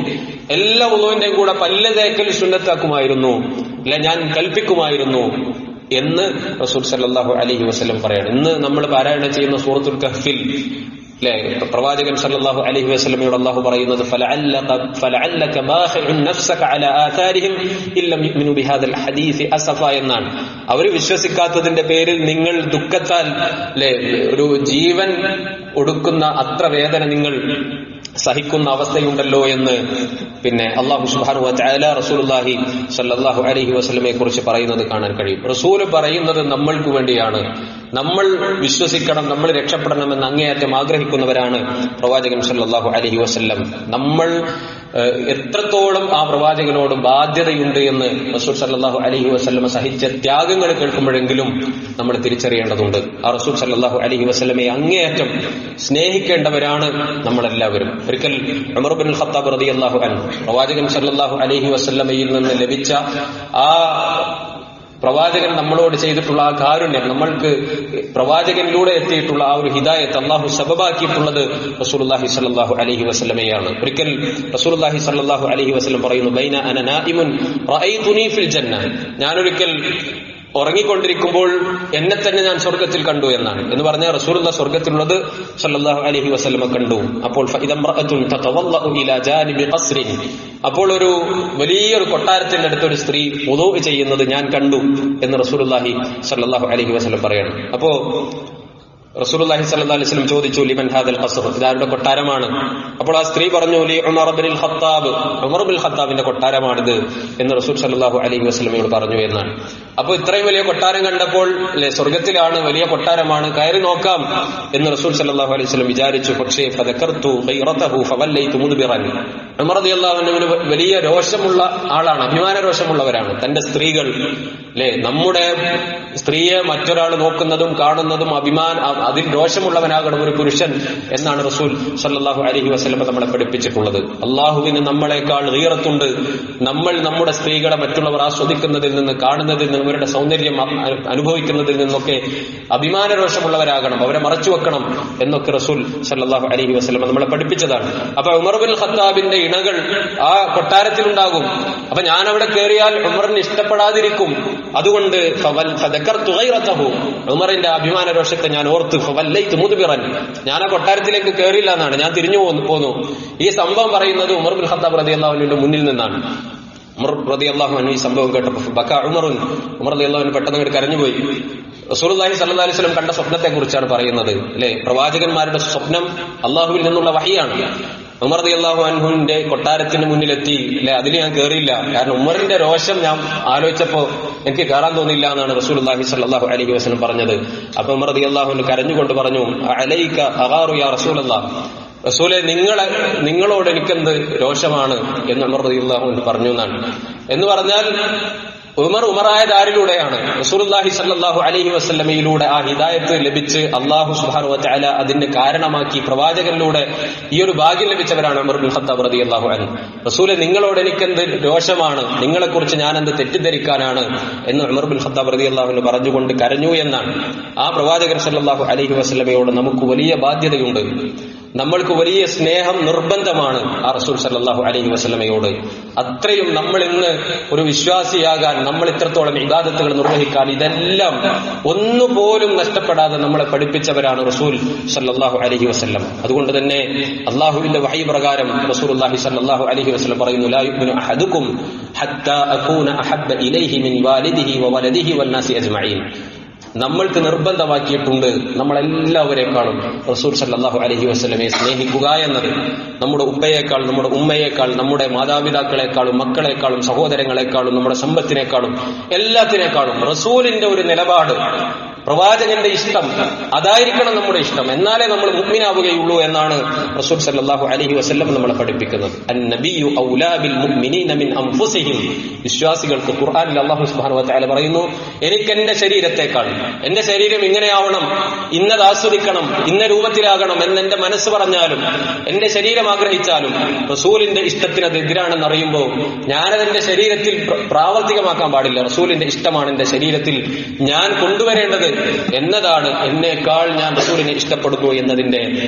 എല്ലാ വുദൂഇന്റെയും കൂടെ പല്ല് തേക്കൽ സുന്നത്താക്കുമായിരുന്നു, അല്ല ഞാൻ കൽപ്പിക്കുമായിരുന്നു എന്ന് റസൂൽ സല്ലല്ലാഹു അലൈഹി വസല്ലം പറയാണ്. ഇന്ന് നമ്മൾ പാരായണം ചെയ്യുന്ന സൂറത്തുൽ കഹ്ഫിൽ, അല്ലെ, പ്രവാചകൻ സല്ലല്ലാഹു അലൈഹി വസല്ലമയോട് അല്ലാഹു പറയുന്നത് ഫലഅല്ലക ബാഖിഉൻ നഫ്സക അലാ ആഥാരിഹിം ഇല്ലം യുഅ്മിനു ബിഹാദൽ ഹദീസ് അസഫ എന്നാണ്. അവർ വിശ്വസിക്കാത്തതിന്റെ പേരിൽ നിങ്ങൾ ദുഃഖത്താൽ, അല്ലെ, ഒരു ജീവൻ ഒടുക്കുന്ന അത്ര വേദന നിങ്ങൾ സഹിക്കുന്ന അവസ്ഥയുണ്ടല്ലോ എന്ന് പിന്നെ അല്ലാഹു സുബ്ഹാനഹു വ തആല റസൂലുള്ളാഹി സ്വല്ലല്ലാഹു അലൈഹി വസല്ലമയെ കുറിച്ച് പറയുന്നത് കാണാൻ കഴിയും. റസൂൽ പറയുന്നത് നമ്മൾക്ക് വേണ്ടിയാണ്. നമ്മൾ വിശ്വസിക്കണം, നമ്മൾ രക്ഷപ്പെടണമെന്ന് അങ്ങേയറ്റം ആഗ്രഹിക്കുന്നവരാണ് പ്രവാചകൻ സല്ലല്ലാഹു അലൈഹി വസല്ലം. നമ്മൾ എത്രത്തോളം ആ പ്രവാചകനോട് ബാധ്യതയുണ്ട് എന്ന് റസൂൽ സല്ലല്ലാഹു അലൈഹി വസല്ലം സഹിച്ച ത്യാഗങ്ങൾ കേൾക്കുമ്പോഴെങ്കിലും നമ്മൾ തിരിച്ചറിയേണ്ടതുണ്ട്. ആ റസൂൽ സല്ലല്ലാഹു അലൈഹി വസല്ലമയെ അങ്ങേയറ്റം സ്നേഹിക്കേണ്ടവരാണ് നമ്മളെല്ലാവരും. ഒരിക്കൽ ഉമർ ഇബ്നുൽ ഖത്താബ് റളിയല്ലാഹു അൻഹു പ്രവാചകൻ സല്ലല്ലാഹു അലൈഹി വസല്ലമയിൽ നിന്ന് ലഭിച്ച ആ പ്രവാചകൻ നമ്മളോട് ചെയ്തിട്ടുള്ള ആ കാരുണ്യം, നമ്മൾക്ക് പ്രവാചകനിലൂടെ എത്തിയിട്ടുള്ള ആ ഒരു ഹിദായത്ത് അല്ലാഹു സബബാക്കിയിട്ടുള്ളത് റസൂലുള്ളാഹി സ്വല്ലല്ലാഹു അലൈഹി വസല്ലമയാണ്. ഒരിക്കൽ റസൂലുള്ളാഹി സ്വല്ലല്ലാഹു അലൈഹി വസല്ലം പറയുന്നു, ബൈന അന നായിമുൻ റഅയ്തുനി ഫിൽ ജന്ന, ഞാനൊരിക്കൽ ഉറങ്ങിക്കൊണ്ടിരിക്കുമ്പോൾ എന്നെ തന്നെ ഞാൻ സ്വർഗത്തിൽ കണ്ടു എന്നാണ്. എന്ന് പറഞ്ഞാൽ റസൂലുള്ള സ്വർഗത്തിലുള്ളത് സല്ലല്ലാഹു അലൈഹി വസല്ലമ കണ്ടു. അപ്പോൾ ഫഇദംറഅത്തുൻ തതവല്ലഉ ഇലാ ജാനിബി ഖസ്രിൻ, അപ്പോൾ ഒരു വലിയൊരു കൊട്ടാരത്തിന്റെ അടുത്ത് ഒരു സ്ത്രീ വുദൂ ചെയ്യുന്നത് ഞാൻ കണ്ടു എന്ന് റസൂലുള്ളാഹി സല്ലല്ലാഹു അലൈഹി വസല്ലം പറയാണ്. അപ്പോ റസൂലുള്ളാഹി സ്വല്ലല്ലാഹു അലൈഹി വസല്ലം ചോദിച്ചു, ലിമൻ ഹാദൽ ഖസ്ർ, ഇതാരുടെ കൊട്ടാരമാണ്? അപ്പോൾ ആ സ്ത്രീ പറഞ്ഞു, ലി ഉമർ ഇബ്നുൽ ഖത്താബ്, ഉമർ ഇബ്നുൽ ഖത്താബിന്റെ കൊട്ടാരമാണിത് എന്ന് റസൂൽ സ്വല്ലല്ലാഹു അലൈഹി വസല്ലമയോട് പറഞ്ഞു എന്നാണ്. അപ്പോൾ ഇത്രയും വലിയ കൊട്ടാരം കണ്ടപ്പോൾ, അല്ലെ, സ്വർഗത്തിലാണ്, വലിയ കൊട്ടാരമാണ്, കയറി നോക്കാം എന്ന് റസൂൽ സ്വല്ലല്ലാഹു അലൈഹി വസല്ലം വിചാരിച്ചു. പക്ഷേ ഫദകർതു ഖൈറതഹു ഫവല്ലൈതു മുദ്ബിറൻ, ഉമർ റളിയല്ലാഹു അൻഹുവിന് വലിയ രോഷമുള്ള ആളാണ്, അഭിമാന രോഷമുള്ളവരാണ്. തന്റെ സ്ത്രീകൾ, അല്ലെ, നമ്മുടെ സ്ത്രീയെ മറ്റൊരാൾ നോക്കുന്നതും കാണുന്നതും അതിൽ രോഷമുള്ളവനാകണം ഒരു പുരുഷൻ എന്നാണ് റസൂൽ സല്ലല്ലാഹു അലൈഹി വസല്ലം നമ്മളെ പഠിപ്പിച്ചിട്ടുള്ളത്. അള്ളാഹുവിന് നമ്മളെക്കാൾ ഗീറത്തുണ്ട്. നമ്മൾ നമ്മുടെ സ്ത്രീകളെ മറ്റുള്ളവർ ആസ്വദിക്കുന്നതിൽ നിന്ന്, കാണുന്നതിൽ നിന്ന്, അവരുടെ സൗന്ദര്യം അനുഭവിക്കുന്നതിൽ നിന്നൊക്കെ അഭിമാന രോഷമുള്ളവരാകണം, അവരെ മറച്ചു വെക്കണം എന്നൊക്കെ റസൂൽ സല്ലല്ലാഹു അലൈഹി വസല്ലം നമ്മളെ പഠിപ്പിച്ചതാണ്. അപ്പൊ ഉമർ ഇബ്നുൽ ഖത്താബിന്റെ ഇണകൾ ആ കൊട്ടാരത്തിലുണ്ടാകും. അപ്പൊ ഞാൻ അവിടെ കയറിയാൽ ഉമറിന് ഇഷ്ടപ്പെടാതിരിക്കും. അതുകൊണ്ട് ഉമറിന്റെ അഭിമാന രോഷത്തെ ഞാൻ ഓർത്ത് ഫവല്ലൈതു മുദ്ബിറൻ, ഞാൻ ആ കൊട്ടാരത്തിലേക്ക് കയറിയില്ല എന്നാണ്, ഞാൻ തിരിഞ്ഞു പോന്നു. ഈ സംഭവം പറയുന്നത് ഉമർ ഇബ്നുൽ ഖത്താബ് റളിയല്ലാഹു അൻഹുവിന്റെ മുന്നിൽ നിന്നാണ്. ഉമർ റളിയല്ലാഹു അൻഹു ഈ സംഭവം കേട്ടപ്പോൾ ഉമർ റളിയല്ലാഹു അൻഹു പെട്ടെന്ന് കരഞ്ഞുപോയി. റസൂലുള്ളാഹി സ്വല്ലല്ലാഹു അലൈഹി വസല്ലം കണ്ട സ്വപ്നത്തെ കുറിച്ചാണ് പറയുന്നത്. അല്ലെ, പ്രവാചകന്മാരുടെ സ്വപ്നം അള്ളാഹുവിൽ നിന്നുള്ള വഹിയാണ്. ഉമർ റളിയല്ലാഹു അൻഹുവിന്റെ കൊട്ടാരത്തിന് മുന്നിലെത്തി, അല്ലെ, അതിൽ ഞാൻ കയറിയില്ല. കാരണം ഉമറിന്റെ രോഷം ഞാൻ ആലോചിച്ചപ്പോ എനിക്ക് കയറാൻ തോന്നില്ല എന്നാണ് റസൂലുള്ളാഹി സ്വല്ലല്ലാഹു അലൈഹി വസല്ലം പറഞ്ഞത്. അപ്പൊ ഉമർ റളിയല്ലാഹു അൻഹു കരഞ്ഞുകൊണ്ട് പറഞ്ഞു, അലൈക അഗാറു യാ റസൂലല്ലാഹ്, റസൂലെ നിങ്ങളോട് എനിക്കെന്ത് രോഷമാണ് എന്ന് ഉമർ റളിയല്ലാഹു അൻഹു പറഞ്ഞു എന്നാണ്. എന്ന് പറഞ്ഞാൽ ഉമറായത് ആരിലൂടെയാണ്? റസൂലുള്ളാഹി സ്വല്ലല്ലാഹു അലൈഹി വസല്ലമയിലൂടെ ആ ഹിദായത്ത് ലഭിച്ച് അല്ലാഹു സുബ്ഹാനഹു വ തആല അതിന് കാരണമാക്കി പ്രവാചകനിലൂടെ ഈ ഒരു ഭാഗ്യം ലഭിച്ചവരാണ് ഉമർ ബിൻ ഖത്താബ് റളിയല്ലാഹു അൻഹു. റസൂലെ, നിങ്ങളോട് എനിക്കെന്ത് രോഷമാണ്, നിങ്ങളെക്കുറിച്ച് ഞാൻ എന്ത് തെറ്റിദ്ധരിക്കാനാണ് എന്ന് ഉമർ ബിൻ ഖത്താബ് റളിയല്ലാഹു അൻഹു പറഞ്ഞുകൊണ്ട് കരഞ്ഞു എന്നാണ്. ആ പ്രവാചകൻ സ്വല്ലല്ലാഹു അലൈഹി വസല്ലമയോട് നമുക്ക് വലിയ ബാധ്യതയുണ്ട്, നമ്മൾക്ക് വലിയ സ്നേഹം നിർബന്ധമാണ് ആ റസൂൽ സല്ലല്ലാഹു അലൈഹി വസല്ലമയോട്. അത്രയും നമ്മൾ ഇന്ന് ഒരു വിശ്വാസിയാകാൻ, നമ്മൾ ഇത്രത്തോളം ഇബാദത്തുകൾ നിർവഹിക്കാൻ, ഇതെല്ലാം ഒന്നുപോലും നഷ്ടപ്പെടാതെ നമ്മളെ പഠിപ്പിച്ചവരാണ് റസൂൽ സല്ലല്ലാഹു അലൈഹി വസല്ലം. അതുകൊണ്ട് തന്നെ അല്ലാഹുവിന്റെ വഹി പ്രകാരം റസൂലുള്ളാഹി സല്ലല്ലാഹു അലൈഹി വസല്ലം പറയുന്നു, ലാ യുഅ്മിനു അഹദുക്കും ഹത്താ അകൂന അഹബ്ബ ഇലൈഹി മിൻ വാലിദിഹി വവലദിഹി വന്നാസി അജ്മഈൻ. നമ്മൾക്ക് നിർബന്ധമാക്കിയിട്ടുണ്ട് നമ്മളെല്ലാവരെക്കാളും റസൂൽ സല്ലല്ലാഹു അലൈഹി വസല്ലമയെ സ്നേഹിക്കുക എന്നത്. നമ്മുടെ ഉപ്പയേക്കാൾ, നമ്മുടെ ഉമ്മയേക്കാൾ, നമ്മുടെ മാതാപിതാക്കളെക്കാളും, മക്കളെക്കാളും, സഹോദരങ്ങളെക്കാളും, നമ്മുടെ സമ്പത്തിനേക്കാളും, എല്ലാത്തിനേക്കാളും റസൂലിന്റെ ഒരു നിലപാട്, പ്രവാചകന്റെ ഇഷ്ടം, അതായിരിക്കണം നമ്മുടെ ഇഷ്ടം. എന്നാലേ നമ്മൾ മുഅ്മിനാവുകയുള്ളൂ എന്നാണ് റസൂൽ സല്ലല്ലാഹു അലൈഹി വസല്ലം നമ്മളെ പഠിപ്പിക്കുന്നത്. അൻ-നബിയ്യു ഔലാ ബിൽ മുഅ്മിനീന മിൻ അൻഫുസിഹിം. വിശ്വാസികൾക്ക് ഖുർആനിൽ അല്ലാഹു സുബ്ഹാനഹു വ തആല പറയുന്നു, എനിക്ക് എന്റെ ശരീരത്തെക്കാൾ, എന്റെ ശരീരം ഇങ്ങനെയാവണം, ഇന്നത് ആസ്വദിക്കണം, ഇന്ന രൂപത്തിലാകണം എന്നെന്റെ മനസ്സ് പറഞ്ഞാലും, എന്റെ ശരീരം ആഗ്രഹിച്ചാലും റസൂലിന്റെ ഇഷ്ടത്തിന് അത് എതിരാണെന്ന് അറിയുമ്പോൾ ഞാനതെന്റെ ശരീരത്തിൽ പ്രാവർത്തികമാക്കാൻ പാടില്ല. റസൂലിന്റെ ഇഷ്ടമാണ് എന്റെ ശരീരത്തിൽ ഞാൻ കൊണ്ടുവരേണ്ടത് എന്നതാണ് എന്നേക്കാൾ ഞാൻ റസൂലിനെ ഇഷ്ടപ്പെടുന്നു എന്നതിന്റെ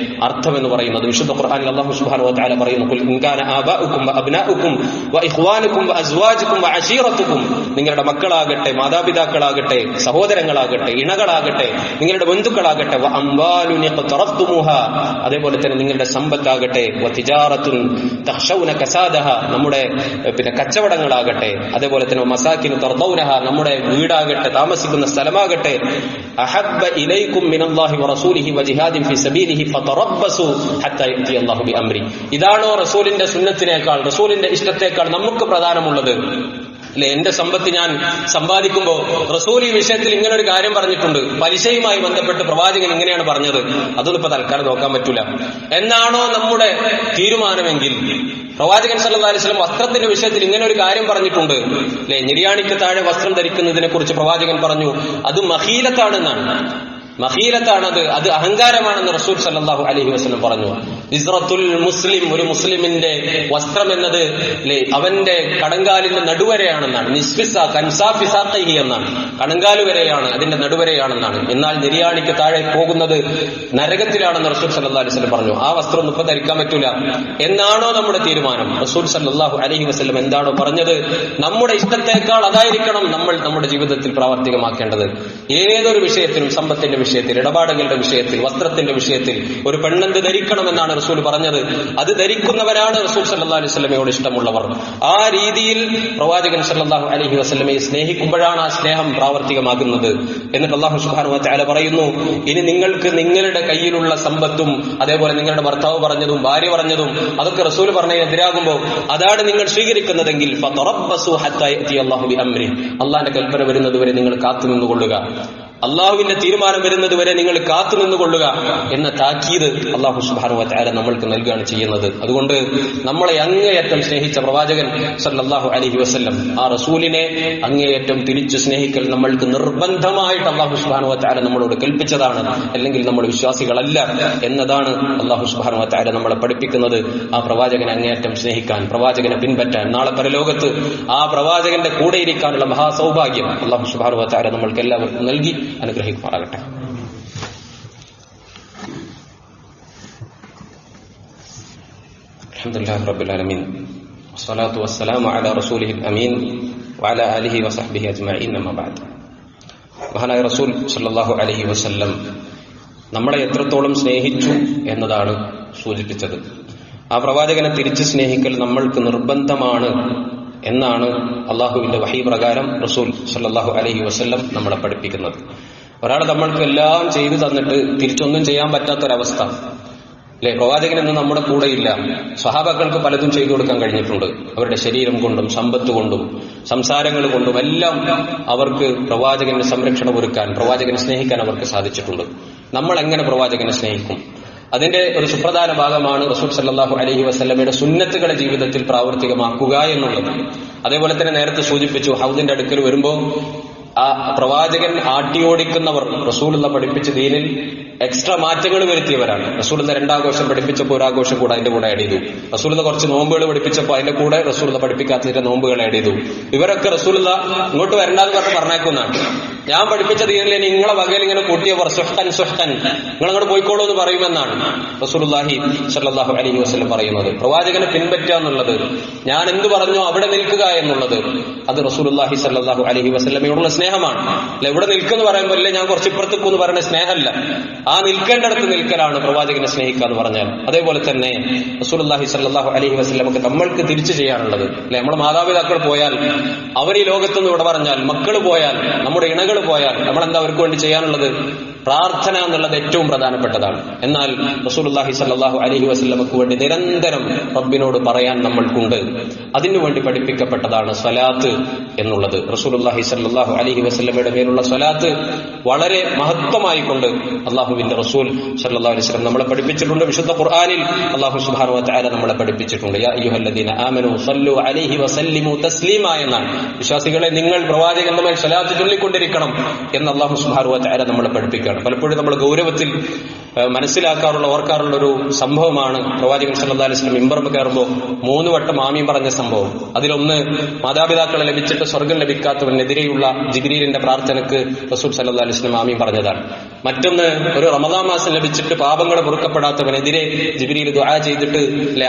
അർത്ഥം എന്ന് പറയുന്നത്. വിശുദ്ധ ഖുർആനിൽ അല്ലാഹു സുബ്ഹാനഹു വ തആല പറയുന്നു, ഖുൽ ഇൻ കാന ആബാഉകും വഅബ്നാഉകും വഇഖ്വാനുകും വഅസ്വാജുകും വഅശീറത്തുകും. നിങ്ങളുടെ മക്കളാകട്ടെ, മാതാപിതാക്കളാകട്ടെ, സഹോദരങ്ങളാകട്ടെ, ഇണകളാകട്ടെ, നിങ്ങളുടെ ബന്ധുക്കളാകട്ടെ, വഅംവാലുൻ യഖ്തറഫ്തുമുഹ, അതേപോലെ തന്നെ നിങ്ങളുടെ സമ്പത്താകട്ടെ, വതിജാറത്തുൻ തഖ്ശൗന കസാദഹ, നമ്മുടെ കച്ചവടങ്ങളാകട്ടെ, അതേപോലെ തന്നെ മസാകിൻ തർദൗനഹ, നമ്മുടെ വീടാകട്ടെ, താമസിക്കുന്ന സ്ഥലമാകട്ടെ, അഹബ്ബ ഇലൈക്കും മിനല്ലാഹി വറസൂലിഹി വജിഹാദിൻ ഫീ സബീലിഹി ഫതറബ്ബസു ഹത്താ യഅതി അല്ലാഹു ബിഅംരി. ഇതാണോ റസൂലിന്റെ സുന്നത്തിനേക്കാൾ, റസൂലിന്റെ ഇഷ്ടത്തെക്കാൾ നമുക്ക് പ്രധാനമുള്ളത്? അല്ലെ, എന്റെ സമ്പത്ത് ഞാൻ സമ്പാദിക്കുമ്പോ റസൂൽ ഈ വിഷയത്തിൽ ഇങ്ങനെ ഒരു കാര്യം പറഞ്ഞിട്ടുണ്ട്, പലിശയുമായി ബന്ധപ്പെട്ട് പ്രവാചകൻ ഇങ്ങനെയാണ് പറഞ്ഞത്, അതൊന്നും ഇപ്പൊ തൽക്കാലം നോക്കാൻ പറ്റൂല എന്നാണോ നമ്മുടെ തീരുമാനമെങ്കിൽ, പ്രവാചകൻ സല്ലല്ലാഹു അലൈഹി വസല്ലം വസ്ത്രത്തിന്റെ വിഷയത്തിൽ ഇങ്ങനെ ഒരു കാര്യം പറഞ്ഞിട്ടുണ്ട്, അല്ലെ, നിര്യാണിക്ക് താഴെ വസ്ത്രം ധരിക്കുന്നതിനെ കുറിച്ച് പ്രവാചകൻ പറഞ്ഞു, അത് മഖീലത്താണെന്നാണ്, മഖീലത്താണത്, അത് അഹങ്കാരമാണെന്ന് റസൂൽ സല്ലല്ലാഹു അലൈഹി വസല്ലം പറഞ്ഞു. ഇസ്റത്തുൽ മുസ്ലിം, ഒരു മുസ്ലിമിന്റെ വസ്ത്രം എന്നത് അവന്റെ കണങ്കാലിന്റെ നടുവരെയാണെന്നാണ്, നിസ്ഫിസാഖി എന്നാണ്, കണങ്കാല് വരെയാണ്, അതിന്റെ നടുവരെയാണെന്നാണ്. എന്നാൽ നിര്യാണിക്ക് താഴെ പോകുന്നത് നരകത്തിലാണെന്ന് റസൂൽ സല്ലല്ലാഹു അലൈഹി വസല്ലം പറഞ്ഞു. ആ വസ്ത്രം ഒന്നും ഇപ്പൊ ധരിക്കാൻ പറ്റൂല എന്നാണോ നമ്മുടെ തീരുമാനം? റസൂൽ സല്ലല്ലാഹു അലൈഹി വസല്ലം എന്താണോ പറഞ്ഞത്, നമ്മുടെ ഇഷ്ടത്തെക്കാൾ അതായിരിക്കണം നമ്മൾ നമ്മുടെ ജീവിതത്തിൽ പ്രാവർത്തികമാക്കേണ്ടത്. ഏതൊരു വിഷയത്തിലും, സമ്പത്തിന്റെ വിഷയത്തിൽ, ഇടപാടുകളുടെ വിഷയത്തിൽ, വസ്ത്രത്തിന്റെ വിഷയത്തിൽ ഒരു പെണ്ണെന്ത് ധരിക്കണമെന്നാണ് റസൂൽ പറഞ്ഞത്, അത് ധരിക്കുന്നവരാണ് റസൂൽ സല്ലല്ലാഹു അലൈഹി വസല്ലമയോട് ഇഷ്ടമുള്ളവർ. ആ രീതിയിൽ പ്രവാചകൻ സല്ലല്ലാഹു അലൈഹി വസല്ലമയെ സ്നേഹിക്കുമ്പോഴാണ് ആ സ്നേഹം പ്രാവർത്തികമാകുന്നത്. എന്നിട്ട് അല്ലാഹു സുബ്ഹാനഹു വ തആല പറയുന്നു, ഇനി നിങ്ങൾക്ക് നിങ്ങളുടെ കയ്യിലുള്ള സമ്പത്തും, അതേപോലെ നിങ്ങളുടെ ഭർത്താവ് പറഞ്ഞതും ഭാര്യ പറഞ്ഞതും അതൊക്കെ റസൂൽ പറഞ്ഞതിന് എതിരാകുമ്പോൾ അതാണ് നിങ്ങൾ സ്വീകരിക്കുന്നതെങ്കിൽ ഫതറബ്ബസു ഹത്താ യഅതി അല്ലാഹു ബിഅംരി, അല്ലാഹുവിന്റെ കൽപ്പന വരുന്നതുവരെ നിങ്ങൾ കാത്തുനിന്നുകൊള്ളുക, അള്ളാഹുവിന്റെ തീരുമാനം വരുന്നത് വരെ നിങ്ങൾ കാത്തു നിന്നുകൊള്ളുക എന്ന താക്കീത് അല്ലാഹു സുബ്ഹാനഹു വ തആല നമ്മൾക്ക് നൽകുകയാണ് ചെയ്യുന്നത്. അതുകൊണ്ട് നമ്മളെ അങ്ങേയറ്റം സ്നേഹിച്ച പ്രവാചകൻ സല്ലല്ലാഹു അലൈഹി വസല്ലം, ആ റസൂലിനെ അങ്ങേയറ്റം തിരിച്ചു സ്നേഹിക്കൽ നമ്മൾക്ക് നിർബന്ധമായിട്ട് അല്ലാഹു സുബ്ഹാനഹു വ തആല നമ്മളോട് കൽപ്പിച്ചതാണ്. അല്ലെങ്കിൽ നമ്മൾ വിശ്വാസികളല്ല എന്നതാണ് അല്ലാഹു സുബ്ഹാനഹു വ തആല നമ്മളെ പഠിപ്പിക്കുന്നത്. ആ പ്രവാചകനെ അങ്ങേയറ്റം സ്നേഹിക്കാൻ, പ്രവാചകനെ പിൻപറ്റാൻ, നാളെ പരലോകത്ത് ആ പ്രവാചകന്റെ കൂടെ ഇരിക്കാനുള്ള മഹാസൗഭാഗ്യം അല്ലാഹു സുബ്ഹാനഹു വ തആല നമ്മൾക്ക് എല്ലാവർക്കും നൽകി അനുഗ്രഹിക്കുമാറാകട്ടെ. അൽഹംദുലില്ലാഹി റബ്ബിൽ ആലമീൻ വസ്സലാത്തു വസ്സലാമു അലാ റസൂലിഹിൽ അമീൻ വഅലാ ആലിഹി വസഹ്ബിഹി അജ്മഈൻ. അമ്മാ ബഅദ്. മഹാനായ റസൂൽ സല്ലല്ലാഹു അലൈഹി വസല്ലം നമ്മളെ എത്രത്തോളം സ്നേഹിച്ചു എന്നതാണ് സൂചിപ്പിച്ചത്. ആ പ്രവാചകനെ തിരിച്ചു സ്നേഹിക്കൽ നമ്മൾക്ക് നിർബന്ധമാണ് എന്നാണ് അള്ളാഹുവിന്റെ വഹി പ്രകാരം റസൂൽ സല്ലല്ലാഹു അലൈഹി വസല്ലം നമ്മളെ പഠിപ്പിക്കുന്നത്. ഒരാൾ നമ്മൾക്ക് എല്ലാം ചെയ്തു തന്നിട്ട് തിരിച്ചൊന്നും ചെയ്യാൻ പറ്റാത്തൊരവസ്ഥ, അല്ലെ, പ്രവാചകൻ ഇന്ന് നമ്മുടെ കൂടെയില്ല. സ്വഹാബാക്കൾക്ക് പലതും ചെയ്തു കൊടുക്കാൻ കഴിഞ്ഞിട്ടുണ്ട്. അവരുടെ ശരീരം കൊണ്ടും സമ്പത്ത് കൊണ്ടും സംസാരങ്ങൾ കൊണ്ടും എല്ലാം അവർക്ക് പ്രവാചകന് സംരക്ഷണം ഒരുക്കാൻ, പ്രവാചകനെ സ്നേഹിക്കാൻ അവർക്ക് സാധിച്ചിട്ടുണ്ട്. നമ്മൾ എങ്ങനെ പ്രവാചകനെ സ്നേഹിക്കും? അതിന്റെ ഒരു സുപ്രധാന ഭാഗമാണ് റസൂൽ സല്ലല്ലാഹു അലൈഹി വസല്ലമയുടെ സുന്നത്തുകളെ ജീവിതത്തിൽ പ്രാവർത്തികമാക്കുക എന്നുള്ളത്. അതേപോലെ തന്നെ നേരത്തെ സൂചിപ്പിച്ചു, ഹൗദിന്റെ അടുക്കൽ വരുമ്പോൾ ആ പ്രവാചകൻ ആട്ടിയോടിക്കുന്നവർ റസൂലുള്ള പഠിപ്പിച്ച ദീനിൽ എക്സ്ട്രാ മാറ്റങ്ങൾ വരുത്തിയവരാണ്. റസൂലുള്ള 2 ആഘോഷം പഠിപ്പിച്ചപ്പോൾ 1 ആഘോഷം കൂടെ അതിന്റെ കൂടെ ആഡ് ചെയ്തു. റസൂലുള്ള കുറച്ച് നോമ്പുകൾ പഠിപ്പിച്ചപ്പോൾ അതിന്റെ കൂടെ റസൂലുള്ള പഠിപ്പിക്കാത്തതിന്റെ നോമ്പുകൾ ആഡ് ചെയ്തു. ഇവരൊക്കെ റസൂലുള്ള ഇങ്ങോട്ട് വരണ്ടാന്ന് പറഞ്ഞേക്കുന്നതാണ്. ഞാൻ പഠിപ്പിച്ച ദീനിൽ നിങ്ങളെ വകയിൽ ഇങ്ങനെ കൂട്ടിയവർ സുഹ്തൻ സുഹ്തൻ നിങ്ങൾ അങ്ങോട്ട് പോയിക്കോളൂ എന്ന് പറയുമെന്നാണ് റസൂലുള്ളാഹി സ്വല്ലല്ലാഹു അലൈഹി വസല്ലം പറയുന്നത്. പ്രവാചകനെ പിൻപറ്റുക എന്നുള്ളത്, ഞാൻ എന്ത് പറഞ്ഞോ അവിടെ നിൽക്കുക എന്നുള്ളത്, അത് റസൂലുള്ളാഹി സ്വല്ലല്ലാഹു അലൈഹി വസല്ലമയോടുള്ള സ്നേഹമാണ്. അല്ല എവിടെ നിൽക്കുന്നു പറയുമ്പോൾ അല്ലേ ഞാൻ കുറച്ച് ഇപ്പുറത്തേക്കെന്ന് പറയുന്ന സ്നേഹമല്ല, ആ നിൽക്കേണ്ടടുത്ത് നിൽക്കലാണ് പ്രവാചകനെ സ്നേഹിക്കുക എന്ന് പറഞ്ഞാൽ. അതേപോലെ തന്നെ റസൂലുള്ളാഹി സ്വല്ലല്ലാഹു അലൈഹി വസല്ലമക്ക് നമ്മൾക്ക് തിരിച്ചു ചെയ്യാനുള്ളത് അല്ലെ, നമ്മുടെ മാതാപിതാക്കൾ പോയാൽ അവർ ഈ ലോകത്തുനിന്ന് ഇവിടെ പറഞ്ഞാൽ, മക്കൾ പോയാൽ, നമ്മുടെ ഇണകൾ പോയാൽ നമ്മളെന്താ അവർക്ക് വേണ്ടി ചെയ്യാനുള്ളത്? പ്രാർത്ഥന എന്നുള്ളത് ഏറ്റവും പ്രധാനപ്പെട്ടതാണ്. എന്നാൽ റസൂലുള്ളാഹി സ്വല്ലല്ലാഹു അലൈഹി വസല്ലമക്ക് വേണ്ടി നിരന്തരം റബ്ബിനോട് പറയാൻ നമ്മൾക്കുണ്ട്. അതിനുവേണ്ടി പഠിപ്പിക്കപ്പെട്ടതാണ് സ്വലാത്ത് എന്നുള്ളത്. റസൂലുള്ളാഹി സ്വല്ലല്ലാഹു അലൈഹി വസല്ലമയുടെ മേലുള്ള സ്വലാത്ത് വളരെ മഹത്വമായിക്കൊണ്ട് അള്ളാഹുവിന്റെ റസൂൽ സ്വല്ലല്ലാഹു അലൈഹി വസല്ലം നമ്മളെ പഠിപ്പിച്ചിട്ടുണ്ട്. വിശുദ്ധ ഖുർആനിൽ അള്ളാഹു സുബ്ഹാനഹു വ തആല നമ്മളെ പഠിപ്പിച്ചിട്ടുണ്ട്. യാ അയ്യുഹല്ലദീന ആമനൂ സല്ലു അലൈഹി വസല്ലിമു തസ്ലീമാ എന്നാണ്. വിശ്വാസികളെ നിങ്ങൾ പ്രവാചകന്റെ മേൽ സ്വലാത്ത് ചൊല്ലിക്കൊണ്ടിരിക്കണം എന്ന് അള്ളാഹു സുബ്ഹാനഹു വ തആല നമ്മളെ പഠിപ്പിക്കുകയാണ്. പലപ്പോഴും നമ്മൾ ഗൗരവത്തിൽ മനസ്സിലാക്കാറുള്ള ഓർക്കാറുള്ള ഒരു സംഭവമാണ് പ്രവാചകൻ സല്ലല്ലാഹു അലൈഹി വസല്ലം മിമ്പറിൽ കയറുമ്പോൾ 3 വട്ടം ആമീൻ പറഞ്ഞ സംഭവം. അതിലൊന്ന് മാതാപിതാക്കളെ ലഭിച്ചിട്ട് സ്വർഗം ലഭിക്കാത്തവനെതിരെയുള്ള ജിബ്രീലിന്റെ പ്രാർത്ഥനയ്ക്ക് റസൂൽ സല്ലല്ലാഹു അലൈഹി വസല്ലം ആമീൻ പറഞ്ഞതാണ്. മറ്റൊന്ന് ഒരു റമദാൻ മാസം ലഭിച്ചിട്ട് പാപങ്ങൾ പൊറുക്കപ്പെടാത്തവനെതിരെ ജിബ്രീൽ ദുആ ചെയ്തിട്ട്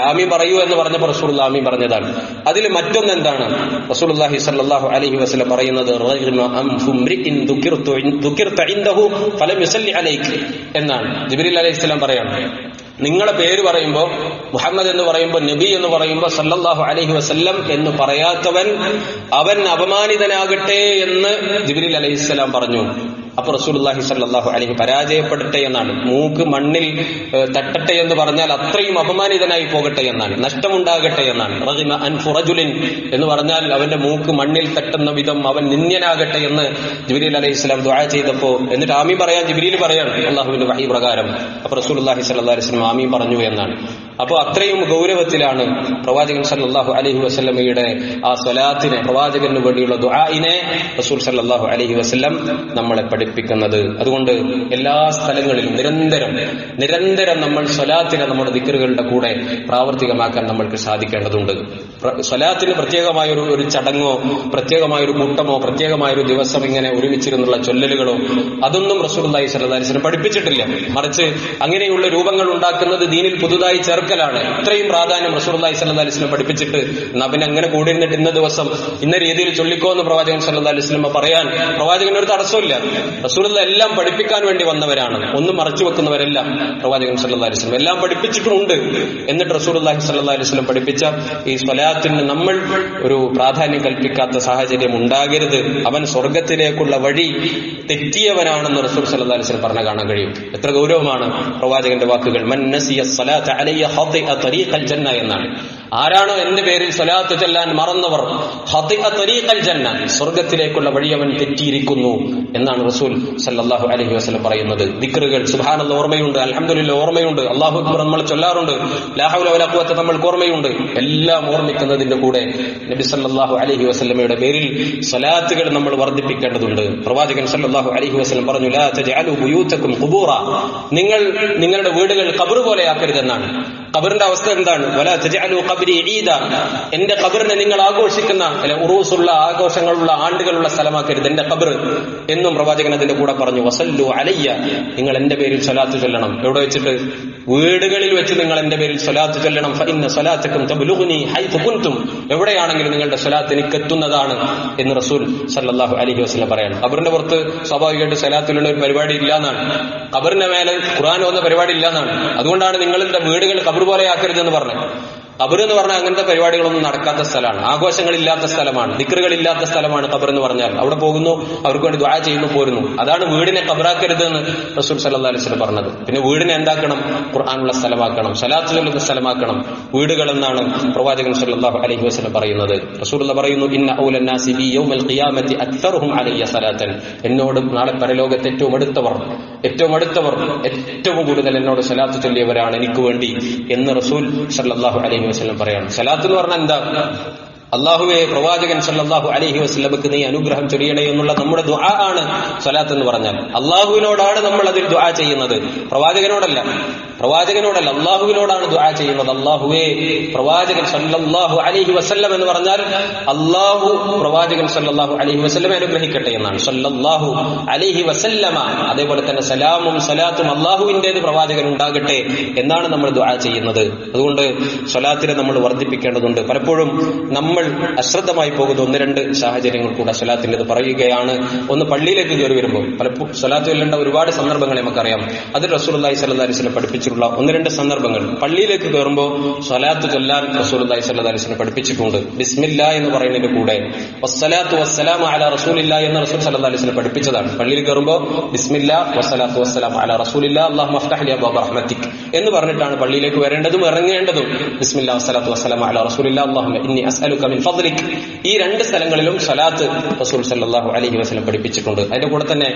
ആമീൻ പറയൂ എന്ന് പറഞ്ഞപ്പോൾ റസൂലുള്ളാഹി ആമീൻ പറഞ്ഞതാണ്. അതിൽ മറ്റൊന്ന് എന്താണ്? റസൂലുള്ളാഹി സല്ലല്ലാഹു അലൈഹി വസല്ലം പറയുന്നത് എന്നാണ്. ജിബ്രീൽ അലൈഹിസ്സലാം പറയാണ്, നിങ്ങളെ പേര് പറയുമ്പോൾ മുഹമ്മദ് എന്ന് പറയുമ്പോൾ, നബി എന്ന് പറയുമ്പോൾ സല്ലല്ലാഹു അലൈഹി വസല്ലം എന്ന് പറയാത്തവൻ അവൻ അപമാനിതനാകട്ടെ എന്ന് ജിബ്രീൽ അലൈഹിസ്സലാം പറഞ്ഞു. അപ്പൊ റസൂലുള്ളാഹി സ്വല്ലല്ലാഹു അലൈഹി പരാജയപ്പെടട്ടെ എന്നാണ്, മൂക്ക് മണ്ണിൽ തട്ടട്ടെ എന്ന് പറഞ്ഞാൽ അത്രയും അപമാനിതനായി പോകട്ടെ എന്നാണ്, നഷ്ടമുണ്ടാകട്ടെ എന്നാണ്. റഗിമ അൻഫു റജുലിൻ എന്ന് പറഞ്ഞാൽ അവന്റെ മൂക്ക് മണ്ണിൽ തട്ടുന്ന വിധം അവൻ നിന്ദ്യനാകട്ടെ എന്ന് ജിബ്രീൽ അലൈഹിസ്സലാം ദുആ ചെയ്തപ്പോ, എന്നിട്ട് ആമീൻ പറയാൻ ജിബ്രീൽ പറയാണ് അള്ളാഹുവിന്റെ വഹി പ്രകാരം. അപ്പൊ റസൂലുള്ളാഹി സ്വല്ലല്ലാഹു അലൈഹി വസല്ലം ആമീൻ പറഞ്ഞു എന്നാണ്. അപ്പോൾ അത്രയും ഗൗരവത്തിലാണ് പ്രവാചകൻ സല്ലല്ലാഹു അലൈഹി വസല്ലമയുടെ ആ സ്വലാത്തിനെ, പ്രവാചകന് വേണ്ടിയുള്ള ദുആഇനെ റസൂൽ സല്ലല്ലാഹു അലൈഹി വസല്ലം നമ്മളെ പഠിപ്പിക്കുന്നത്. അതുകൊണ്ട് എല്ലാ സ്ഥലങ്ങളിലും നിരന്തരം നമ്മൾ സ്വലാത്തിനെ നമ്മുടെ ദിക്റുകളുടെ കൂടെ പ്രാവർത്തികമാക്കാൻ നമ്മൾക്ക് സാധിക്കേണ്ടതുണ്ട്. സ്വലാത്തിന് പ്രത്യേകമായൊരു ചടങ്ങോ പ്രത്യേകമായൊരു കൂട്ടമോ പ്രത്യേകമായൊരു ദിവസം ഇങ്ങനെ ഒരുമിച്ചിരുന്നുള്ള ചൊല്ലലുകളോ അതൊന്നും റസൂലുള്ളാഹി സ്വല്ലല്ലാഹു അലൈഹി വസല്ലം പഠിപ്പിച്ചിട്ടില്ല. മറിച്ച് അങ്ങനെയുള്ള രൂപങ്ങൾ ഉണ്ടാക്കുന്നത് ദീനിൽ പുതുതായി ചേർക്കലാണ്. ഇത്രയും പ്രാധാന്യം റസൂലുള്ളാഹി സ്വല്ലല്ലാഹു അലൈഹി വസല്ലം പഠിപ്പിച്ചിട്ട് നബിനെ അങ്ങനെ കൂടിയിരുന്നിട്ട് ഇന്ന ദിവസം ഇന്ന രീതിയിൽ ചൊല്ലിക്കോ എന്ന് പ്രവാചകൻ സല്ലല്ലാഹു അലൈഹി വസല്ലം പറയാൻ പ്രവാചകന് ഒരു തടസ്സമില്ല. റസൂലുള്ളാഹി എല്ലാം പഠിപ്പിക്കാൻ വേണ്ടി വന്നവരാണ്, ഒന്നും മറച്ചു വെക്കുന്നവരല്ല. പ്രവാചകൻ സല്ലല്ലാഹു അലൈഹി വസല്ലം എല്ലാം പഠിപ്പിച്ചിട്ടുമുണ്ട്. എന്നിട്ട് റസൂലുള്ളാഹി സ്വല്ലല്ലാഹു അലൈഹി വസല്ലം പഠിപ്പിച്ച ഈ സ്വലാത്തിന് നമ്മൾ ഒരു പ്രാധാന്യം കൽപ്പിക്കാത്ത സാഹചര്യം ഉണ്ടാകരുത്. അവൻ സ്വർഗത്തിലേക്കുള്ള വഴി തെറ്റിയവനാണെന്ന് റസൂൽ സല്ലല്ലാഹു അലൈഹി വസല്ലം പറഞ്ഞ കാണാൻ കഴിയും. എത്ര ഗൗരവമാണ് പ്രവാചകന്റെ വാക്കുകൾ. മൻ നസിയ സ്വലാത്ത അലയ്യ ഖതിഅ തരീഖൽ ജന്ന എന്നാണ്. ആരാണോ എന്റെ പേരിൽ സ്വലാത്ത് ചൊല്ലാൻ മറന്നവർ ഖതിഅ തരീഖൽ ജന്ന, സ്വർഗത്തിലേക്കുള്ള വഴി അവൻ തെറ്റിയിരിക്കുന്നു എന്നാണ് റസൂൽ സല്ലല്ലാഹു അലൈഹി വസല്ലം പറയുന്നത്. ദിക്റുകൾ സുബ്ഹാനല്ലാഹ് ഓർമ്മയുണ്ട്, അൽഹംദുലില്ലാഹ് ഓർമ്മയുണ്ട്, അല്ലാഹു അക്ബർ നമ്മൾ ചൊല്ലാറുണ്ട്, ലാ ഹൗല വലാ ഖുവത നമ്മൾക്ക് ഓർമ്മയുണ്ട്. എല്ലാം ഓർമ്മിക്കുന്നതിന്റെ കൂടെ നബി സല്ലല്ലാഹു അലൈഹി വസല്ലമയുടെ പേരിൽ സ്വലാത്തുകൾ നമ്മൾ വർദ്ധിപ്പിക്കേണ്ടതുണ്ട്. പ്രവാചകൻ സല്ലല്ലാഹു അലൈഹി വസല്ലം പറഞ്ഞു, ലാ തജഅലു ബുയൂതകും ഖുബൂറ, നിങ്ങൾ നിങ്ങളുടെ വീടുകൾ ഖബർ പോലെയാക്കരുതെന്നാണ്. ഖബറിന്റെ അവസ്ഥ എന്താണ്? വലാ തജഅലു ഖബ്രി ഈദ, എന്റെ ഖബറിനെ നിങ്ങൾ ആഘോഷിക്കുന്ന ഉറൂസുള്ള ആഘോഷങ്ങളുള്ള ആണ്ടുകളുള്ള സ്ഥലമാക്കരുത് എന്റെ ഖബർ എന്നും പ്രവാചകൻ അതിന്റെ കൂടെ പറഞ്ഞു. വസല്ലു അലയ്യ, നിങ്ങൾ എന്റെ പേരിൽ സ്വലാത്ത് ചൊല്ലണം. എവിടെ വെച്ചിട്ട്? വീടുകളിൽ വെച്ച് നിങ്ങൾ എന്റെ പേരിൽ സ്വലാത്ത് ചൊല്ലണം. ഫഇന്ന സ്വലാത്തക്കും തബ്ലുഗ്നി ഹൈതു കുൻതും, എവിടെയാണെങ്കിലും നിങ്ങളുടെ സ്വലാത്ത് എനിക്ക് എത്തുന്നതാണ് എന്ന് റസൂൽ സല്ലല്ലാഹു അലൈഹി വസല്ലം പറയാണ്. ഖബറിന്റെ പുറത്ത് സ്വാഭാവികമായിട്ട് സ്വലാത്തിലുള്ള ഒരു പരിപാടി ഇല്ല എന്നാണ്. ഖബറിന്റെ മേലെ ഖുർആൻ ഓതുന്ന പരിപാടി ഇല്ല എന്നാണ്. അതുകൊണ്ടാണ് നിങ്ങളുടെ വീടുകൾ ഖബർ പോലെ ആക്കരുതെന്ന് പറഞ്ഞത്. ഖബർ എന്ന് പറഞ്ഞാൽ അങ്ങനത്തെ പരിപാടികളൊന്നും നടക്കാത്ത സ്ഥലമാണ്, ആഘോഷങ്ങളില്ലാത്ത സ്ഥലമാണ്, ദിക്റുകളില്ലാത്ത സ്ഥലമാണ് ഖബർ എന്ന് പറഞ്ഞാൽ. അവിടെ പോകുന്നു, അവർക്ക് വേണ്ടി ദുആ ചെയ്യുന്നു, പോരുന്നു. അതാണ് വീടിനെ ഖബറാക്കരുത് എന്ന് റസൂൽ സല്ലല്ലാഹു അലൈഹി വസല്ലം പറഞ്ഞത്. പിന്നെ വീടിനെ എന്താക്കണം? ഖുർആനുള്ള സ്ഥലമാക്കണം, സ്വലാത്ത് ചൊല്ലുന്ന സ്ഥലമാക്കണം വീടുകൾ എന്നാണ് പ്രവാചകൻ സല്ലല്ലാഹു അലൈഹി വസല്ലം പറയുന്നത്. റസൂലുള്ളാഹി പറയുന്നു, ഇന്ന ഔലൻ നാസി ബി യൗമൽ ഖിയാമത്തി അക്തറുഹും അലയ്യ സലാത്തൻ, എന്നോട് നാളെ പരലോകത്ത് ഏറ്റവും അടുത്തവർ, ഏറ്റവും അടുത്തവർ, ഏറ്റവും കൂടുതൽ എന്നോട് സലാത്ത് ചൊല്ലിയവരാണ് എനിക്ക് വേണ്ടി എന്ന് റസൂൽ സല്ലല്ലാഹു അലൈഹി വസല്ലം പറയാണ്. സലാത്ത് എന്ന് പറഞ്ഞാൽ എന്താ? അള്ളാഹുവെ, പ്രവാചകൻ സല്ലല്ലാഹു അലൈഹി വസല്ലമക്ക് നീ അനുഗ്രഹം ചൊരിയണേ എന്നുള്ള നമ്മുടെ ദുആ ആണ് സ്വലാത്ത് എന്ന് പറഞ്ഞാൽ. അള്ളാഹുവിനോടാണ് നമ്മൾ അതിൽ ദുആ ചെയ്യുന്നത്, പ്രവാചകനോടല്ല. അള്ളാഹുവിനോടാണ് ദുആ ചെയ്യുന്നത്. അള്ളാഹുവേ, പ്രവാചകൻ സല്ലല്ലാഹു അലൈഹി വസല്ലം എന്ന് പറഞ്ഞാൽ അള്ളാഹു പ്രവാചകൻ സല്ലല്ലാഹു അലൈഹി വസല്ലമെ അനുഗ്രഹിക്കട്ടെ എന്നാണ്. സല്ലല്ലാഹു അലൈഹി വസല്ലമ. അതേപോലെ തന്നെ സലാമും സലാത്തും അള്ളാഹുവിന്റേത് പ്രവാചകൻ ഉണ്ടാകട്ടെ എന്നാണ് നമ്മൾ ദുആ ചെയ്യുന്നത്. അതുകൊണ്ട് സ്വലാത്തിനെ നമ്മൾ വർദ്ധിപ്പിക്കേണ്ടതുണ്ട്. പലപ്പോഴും നമ്മൾ അശ്രദ്ധമായി പോകുന്ന ഒന്ന് രണ്ട് സാഹചര്യങ്ങൾ കൂടെ സ്വലാത്തിൻ്റെത് പറയുകയാണ്. ഒന്ന്, പള്ളിയിലേക്ക് കയറി വരുമ്പോൾ പലപ്പോഴും സ്വലാത്ത് ചൊല്ലേണ്ട ഒരുപാട് സന്ദർഭങ്ങൾ നമുക്കറിയാം. അതിൽ റസൂലുള്ളാഹി സ്വല്ലല്ലാഹു അലൈഹി വസല്ലം പഠിപ്പിച്ചിട്ടുള്ള ഒന്ന് രണ്ട് സന്ദർഭങ്ങൾ. പള്ളിയിലേക്ക് കയറുമ്പോൾ സ്വലാത്ത് ചൊല്ലാൻ റസൂലുള്ളാഹി സ്വല്ലല്ലാഹു അലൈഹി വസല്ലം പഠിപ്പിച്ചിട്ടുണ്ട്. ബിസ്മില്ലാ എന്ന് പറയുന്നതിന്റെ കൂടെ വസ്സലാത്തു വസ്സലാമു അലാ റസൂലില്ലാ എന്ന് റസൂൽ സ്വല്ലല്ലാഹു അലൈഹി വസല്ലം പഠിപ്പിച്ചതാണ്. പള്ളിയിൽ കയറുമ്പോൾ ബിസ്മില്ലാ വസ്സലാത്തു വസ്സലാമു അലാ റസൂലില്ലാ അല്ലാഹുമ്മ അഫ്തഹ് ലി അബ്വാബ റഹ്മതിക് എന്ന് പറഞ്ഞിട്ടാണ് പള്ളിയിലേക്ക് വരേണ്ടതും ഇറങ്ങേണ്ടതും. ബിസ്മില്ലാ വസ്സലാത്തു വസ്സലാമു അലാ റസൂലില്ലാ അല്ലാഹുമ്മ ഇന്നി അസ്അലുക മിൻ ഫദ്ലിക്. ഈ രണ്ട് സ്ഥലങ്ങളിലും സ്വലാത്ത് റസൂൽ സല്ലല്ലാഹു അലൈഹി വസല്ലം പഠിപ്പിച്ചിട്ടുണ്ട്. അതിന്റെ കൂടെ തന്നെ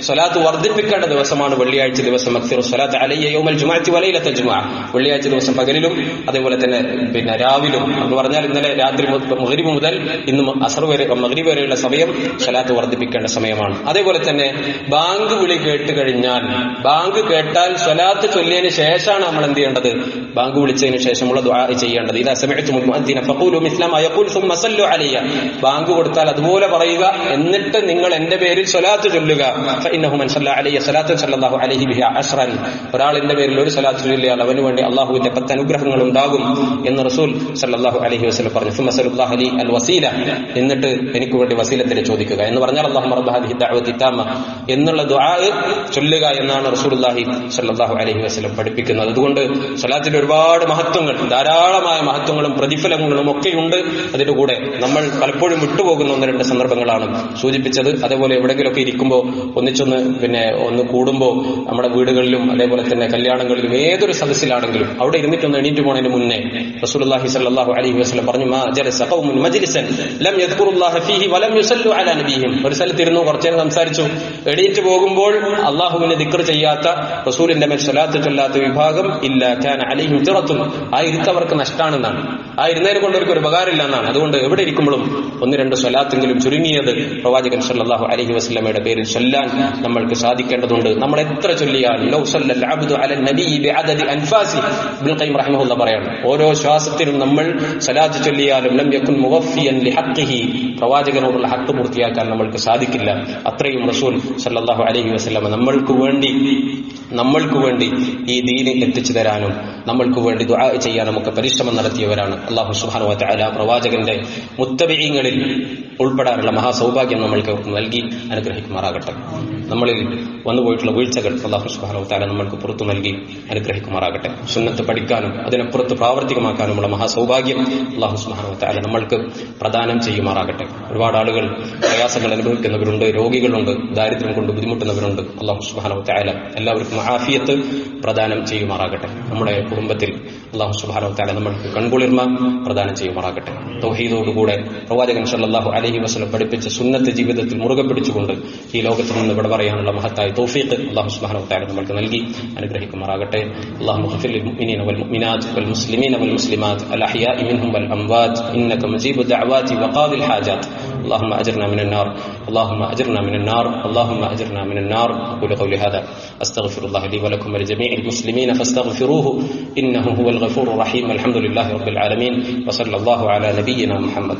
സ്വലാത്ത് വർദ്ധിപ്പിക്കേണ്ട ദിവസമാണ് വെള്ളിയാഴ്ച ദിവസം. അക്സിറു സ്വലാത്ത് അലയ്യ യൗമൽ ജുമുഅത്തി വലൈലത്തുൽ ജുമുഅ. വെള്ളിയാഴ്ച ദിവസം പകലിലും അതേപോലെ തന്നെ രാവിലും എന്ന് പറഞ്ഞാൽ ഇന്നലെ രാത്രി മഗ്രിബ് മുതൽ ഇന്ന് അസ്ർ വരെ മഗ്രിബ് വരെയുള്ള സമയം സ്വലാത്ത് വർദ്ധിപ്പിക്കേണ്ട സമയമാണ്. അതേപോലെ തന്നെ ബാങ്ക് വിളി കേട്ട് കഴിഞ്ഞാൽ, ബാങ്ക് കേട്ടാൽ സ്വലാത്ത് ചൊല്ലിയതിന് ശേഷമാണ് നമ്മൾ എന്ത് ചെയ്യേണ്ടത്? ബാങ്ക് വിളിച്ചതിന് ശേഷമുള്ള ദുആ ചെയ്യേണ്ടത്. ഇദാ സമിഅ്തുമുൽ മുഅദ്ദിന ഫഖൂലു മിസ്ല മാ യഖൂൽ സുമ്മ സല്ലു അലയ്യ. ബാങ്ക് കൊടുത്താൽ അതുപോലെ പറയുക, എന്നിട്ട് നിങ്ങൾ എന്റെ പേരിൽ സ്വലാത്ത് ചൊല്ലുക. ഫഇന്നഹു മൻ സല്ല അലയ്യ സ്വലാത്തൻ സല്ലല്ലാഹു അലൈഹി ബിഹാ അശ്റൻ. ഒരാൾ എന്റെ പേരിൽ ഒരു സ്വലാത്ത് ചൊല്ലിയാൽ അവന് വേണ്ടി അള്ളാഹുവിന്റെ 10 അനുഗ്രഹങ്ങൾ ഉണ്ടാകും എന്ന് റസൂൽ സല്ലല്ലാഹു അലൈഹി വസല്ലം പറഞ്ഞു. സുമ്മ സല്ലല്ലാഹു അലൈഹി അൽ വസീല. എന്നിട്ട് എനിക്ക് വേണ്ടി വസീലത്തിനെ ചോദിക്കുക എന്ന് പറഞ്ഞാൽ അല്ലാഹുമ്മ റബ്ബ ഹാദിഹി ദഅവതി താമ എന്നുള്ള ദുആ ചൊല്ലുക എന്നാണ് റസൂലുള്ളാഹി സല്ലല്ലാഹു അലൈഹി വസല്ലം പഠിപ്പിക്കുന്നത്. അതുകൊണ്ട് സ്വലാത്തിന്റെ ഒരുപാട് മഹത്വങ്ങൾ, ധാരാളമായ മഹത്വങ്ങളും പ്രതിഫലങ്ങളും ഒക്കെയുണ്ട്. അതിന്റെ കൂടെ നമ്മൾ പലപ്പോഴും വിട്ടുപോകുന്ന ഒന്ന് രണ്ട് സന്ദർഭങ്ങളാണ് സൂചിപ്പിച്ചത്. അതേപോലെ എവിടെയെങ്കിലുമൊക്കെ ഇരിക്കുമ്പോൾ ഒന്ന് കൂടുമ്പോൾ നമ്മുടെ വീടുകളിലും അതേപോലെ തന്നെ കല്യാണങ്ങളിലും ഏതൊരു സദസ്സിലാണെങ്കിലും അവിടെ ഇരുന്നിട്ടൊന്ന് എണീറ്റ് പോകുന്നതിന് മുന്നേ റസൂലുള്ളാഹി സ്വല്ലല്ലാഹു അലൈഹി വസല്ലം പറഞ്ഞു, മാ ജലസ ഖൗമുൻ മജ്ലിസൻ ലം യദ്കുറുല്ലാഹ ഫീഹി വലം യുസല്ലു അലാ നബിയിഹിം. ഒരു സ്ഥലത്തിരുന്നു കുറച്ചു നേരം സംസാരിച്ചു, എണീറ്റ് പോകുമ്പോൾ അള്ളാഹുവിനെ ദിക്ർ ചെയ്യാത്ത, റസൂലിന്റെ മേൽ സ്വലാത്ത് ചൊല്ലാത്ത വിഭാഗം ഇല്ല കാന അലൈഹിം തിറത്തുൻ. ആ ഇരുത്തവർക്ക് നഷ്ടാണെന്നാണ്, ആ ഇരുന്നതിനെ കൊണ്ട് അവർക്ക് ഒരു ഉപകാരമില്ല എന്നാണ്. അതുകൊണ്ട് എവിടെ ഇരിക്കുമ്പോഴും ഒന്ന് രണ്ട് സ്വലാത്തെങ്കിലും ചുരുങ്ങിയത് പ്രവാചകൻ സല്ലല്ലാഹു അലൈഹി വസല്ലമയുടെ പേരിൽ ചൊല്ലാൻ നമ്മൾക്ക് സാധിക്കേണ്ടതുണ്ട്. നമ്മൾ എത്ര ചൊല്ലിയാലും ലൗ സല്ലൽ അബ്ദു അലൻ നബിയ്യി ബിഅദദി അൻഫാസി, ഇബ്നുൽ ഖയ്യിം റഹിമഹുല്ലാഹ് പറയാണ്, ഓരോ ശ്വാസത്തിനും നമ്മൾ സ്വലാത്ത് ചൊല്ലിയാലും ലം യകുൻ മുവഫിയൻ ലിഹഖ്ഖിഹി, പ്രവാചകനോടുള്ള ഹക്ക് പൂർത്തിയാക്കാൻ നമ്മൾക്ക് സാധിക്കില്ല. അത്രയും റസൂൽ സല്ലല്ലാഹു അലൈഹി വസല്ലം നമ്മൾക്ക് വേണ്ടി ഈ ദീൻ എത്തിച്ചു തരാനും നമ്മൾക്ക് വേണ്ടി ദുആ ചെയ്യാനും ഒക്കെ പരിശ്രമം നടത്തിയവരാണ്. അല്ലാഹു സുബ്ഹാനഹു വ തആല പ്രവാചകന്റെ മുത്തബിഈങ്ങളിൽ ഉൾപ്പെടാനുള്ള മഹാസൗഭാഗ്യം നമ്മൾക്ക് നൽകി അനുഗ്രഹിക്കുമാറാകട്ടെ. നമ്മളിൽ വന്നുപോയിട്ടുള്ള വീഴ്ചകൾ അല്ലാഹു സുബ്ഹാനഹു വ തആല നമ്മൾക്ക് പുറത്തു നൽകി അനുഗ്രഹിക്കുമാറാകട്ടെ. സുന്നത്ത് പഠിക്കാനും അതിനപ്പുറത്ത് പ്രാവർത്തികമാക്കാനുമുള്ള മഹാസൗഭാഗ്യം അല്ലാഹു സുബ്ഹാനഹു വ തആല നമ്മൾക്ക് പ്രദാനം ചെയ്യുമാറാകട്ടെ. ഒരുപാട് ആളുകൾ പ്രയാസങ്ങൾ അനുഭവിക്കുന്നവരുണ്ട്, രോഗികളുണ്ട്, ദാരിദ്ര്യം കൊണ്ട് ബുദ്ധിമുട്ടുന്നവരുണ്ട്. അല്ലാഹു സുബ്ഹാനഹു വ തആല എല്ലാവർക്കും ആഫിയത്ത് പ്രദാനം ചെയ്യുമാറാകട്ടെ. നമ്മുടെ കുടുംബത്തിൽ അല്ലാഹു സുബ്ഹാനഹു വ തആല നമ്മൾക്ക് കൺകുളിർമ പ്രദാനം ചെയ്യുമാറാകട്ടെ. തൗഹീദോടുകൂടെ പ്രവാചകൻ സല്ലല്ലാഹു അലൈഹി വസല്ലം പഠിപ്പിച്ച സുന്നത്ത് ജീവിതത്തിൽ മുറുകെ പിടിച്ചുകൊണ്ട് ഈ ലോകത്ത് നിന്ന് ഇവിടെ പറയാനുള്ള മഹത്തായ തൗഫീഖ് അല്ലാഹു സുബ്ഹാനഹു വ തആല നമ്മൾക്ക് നൽകി അനുഗ്രഹിക്കുമാറാകട്ടെ. അല്ലാഹുമ്മ ഗ്ഫിർ ലിൽ മുഅ്മിനീന വൽ മുഅ്മിനാത്ത് വൽ മുസ്ലിമീന വൽ മുസ്ലിമാത്ത് അൽ അഹ്യാഇ മിൻഹും വൽ അംവാത്ത് ഇന്നക മുജീബു ദഅവാതി വഖാദിൽ ഹാജാത്ത്. اللهم أجرنا من النار، اللهم أجرنا من النار، اللهم أجرنا من النار. أقول قولي هذا أستغفر الله لي ولكم ولجميع المسلمين فاستغفروه إنه هو الغفور الرحيم. الحمد لله رب العالمين وصلى الله على نبينا محمد.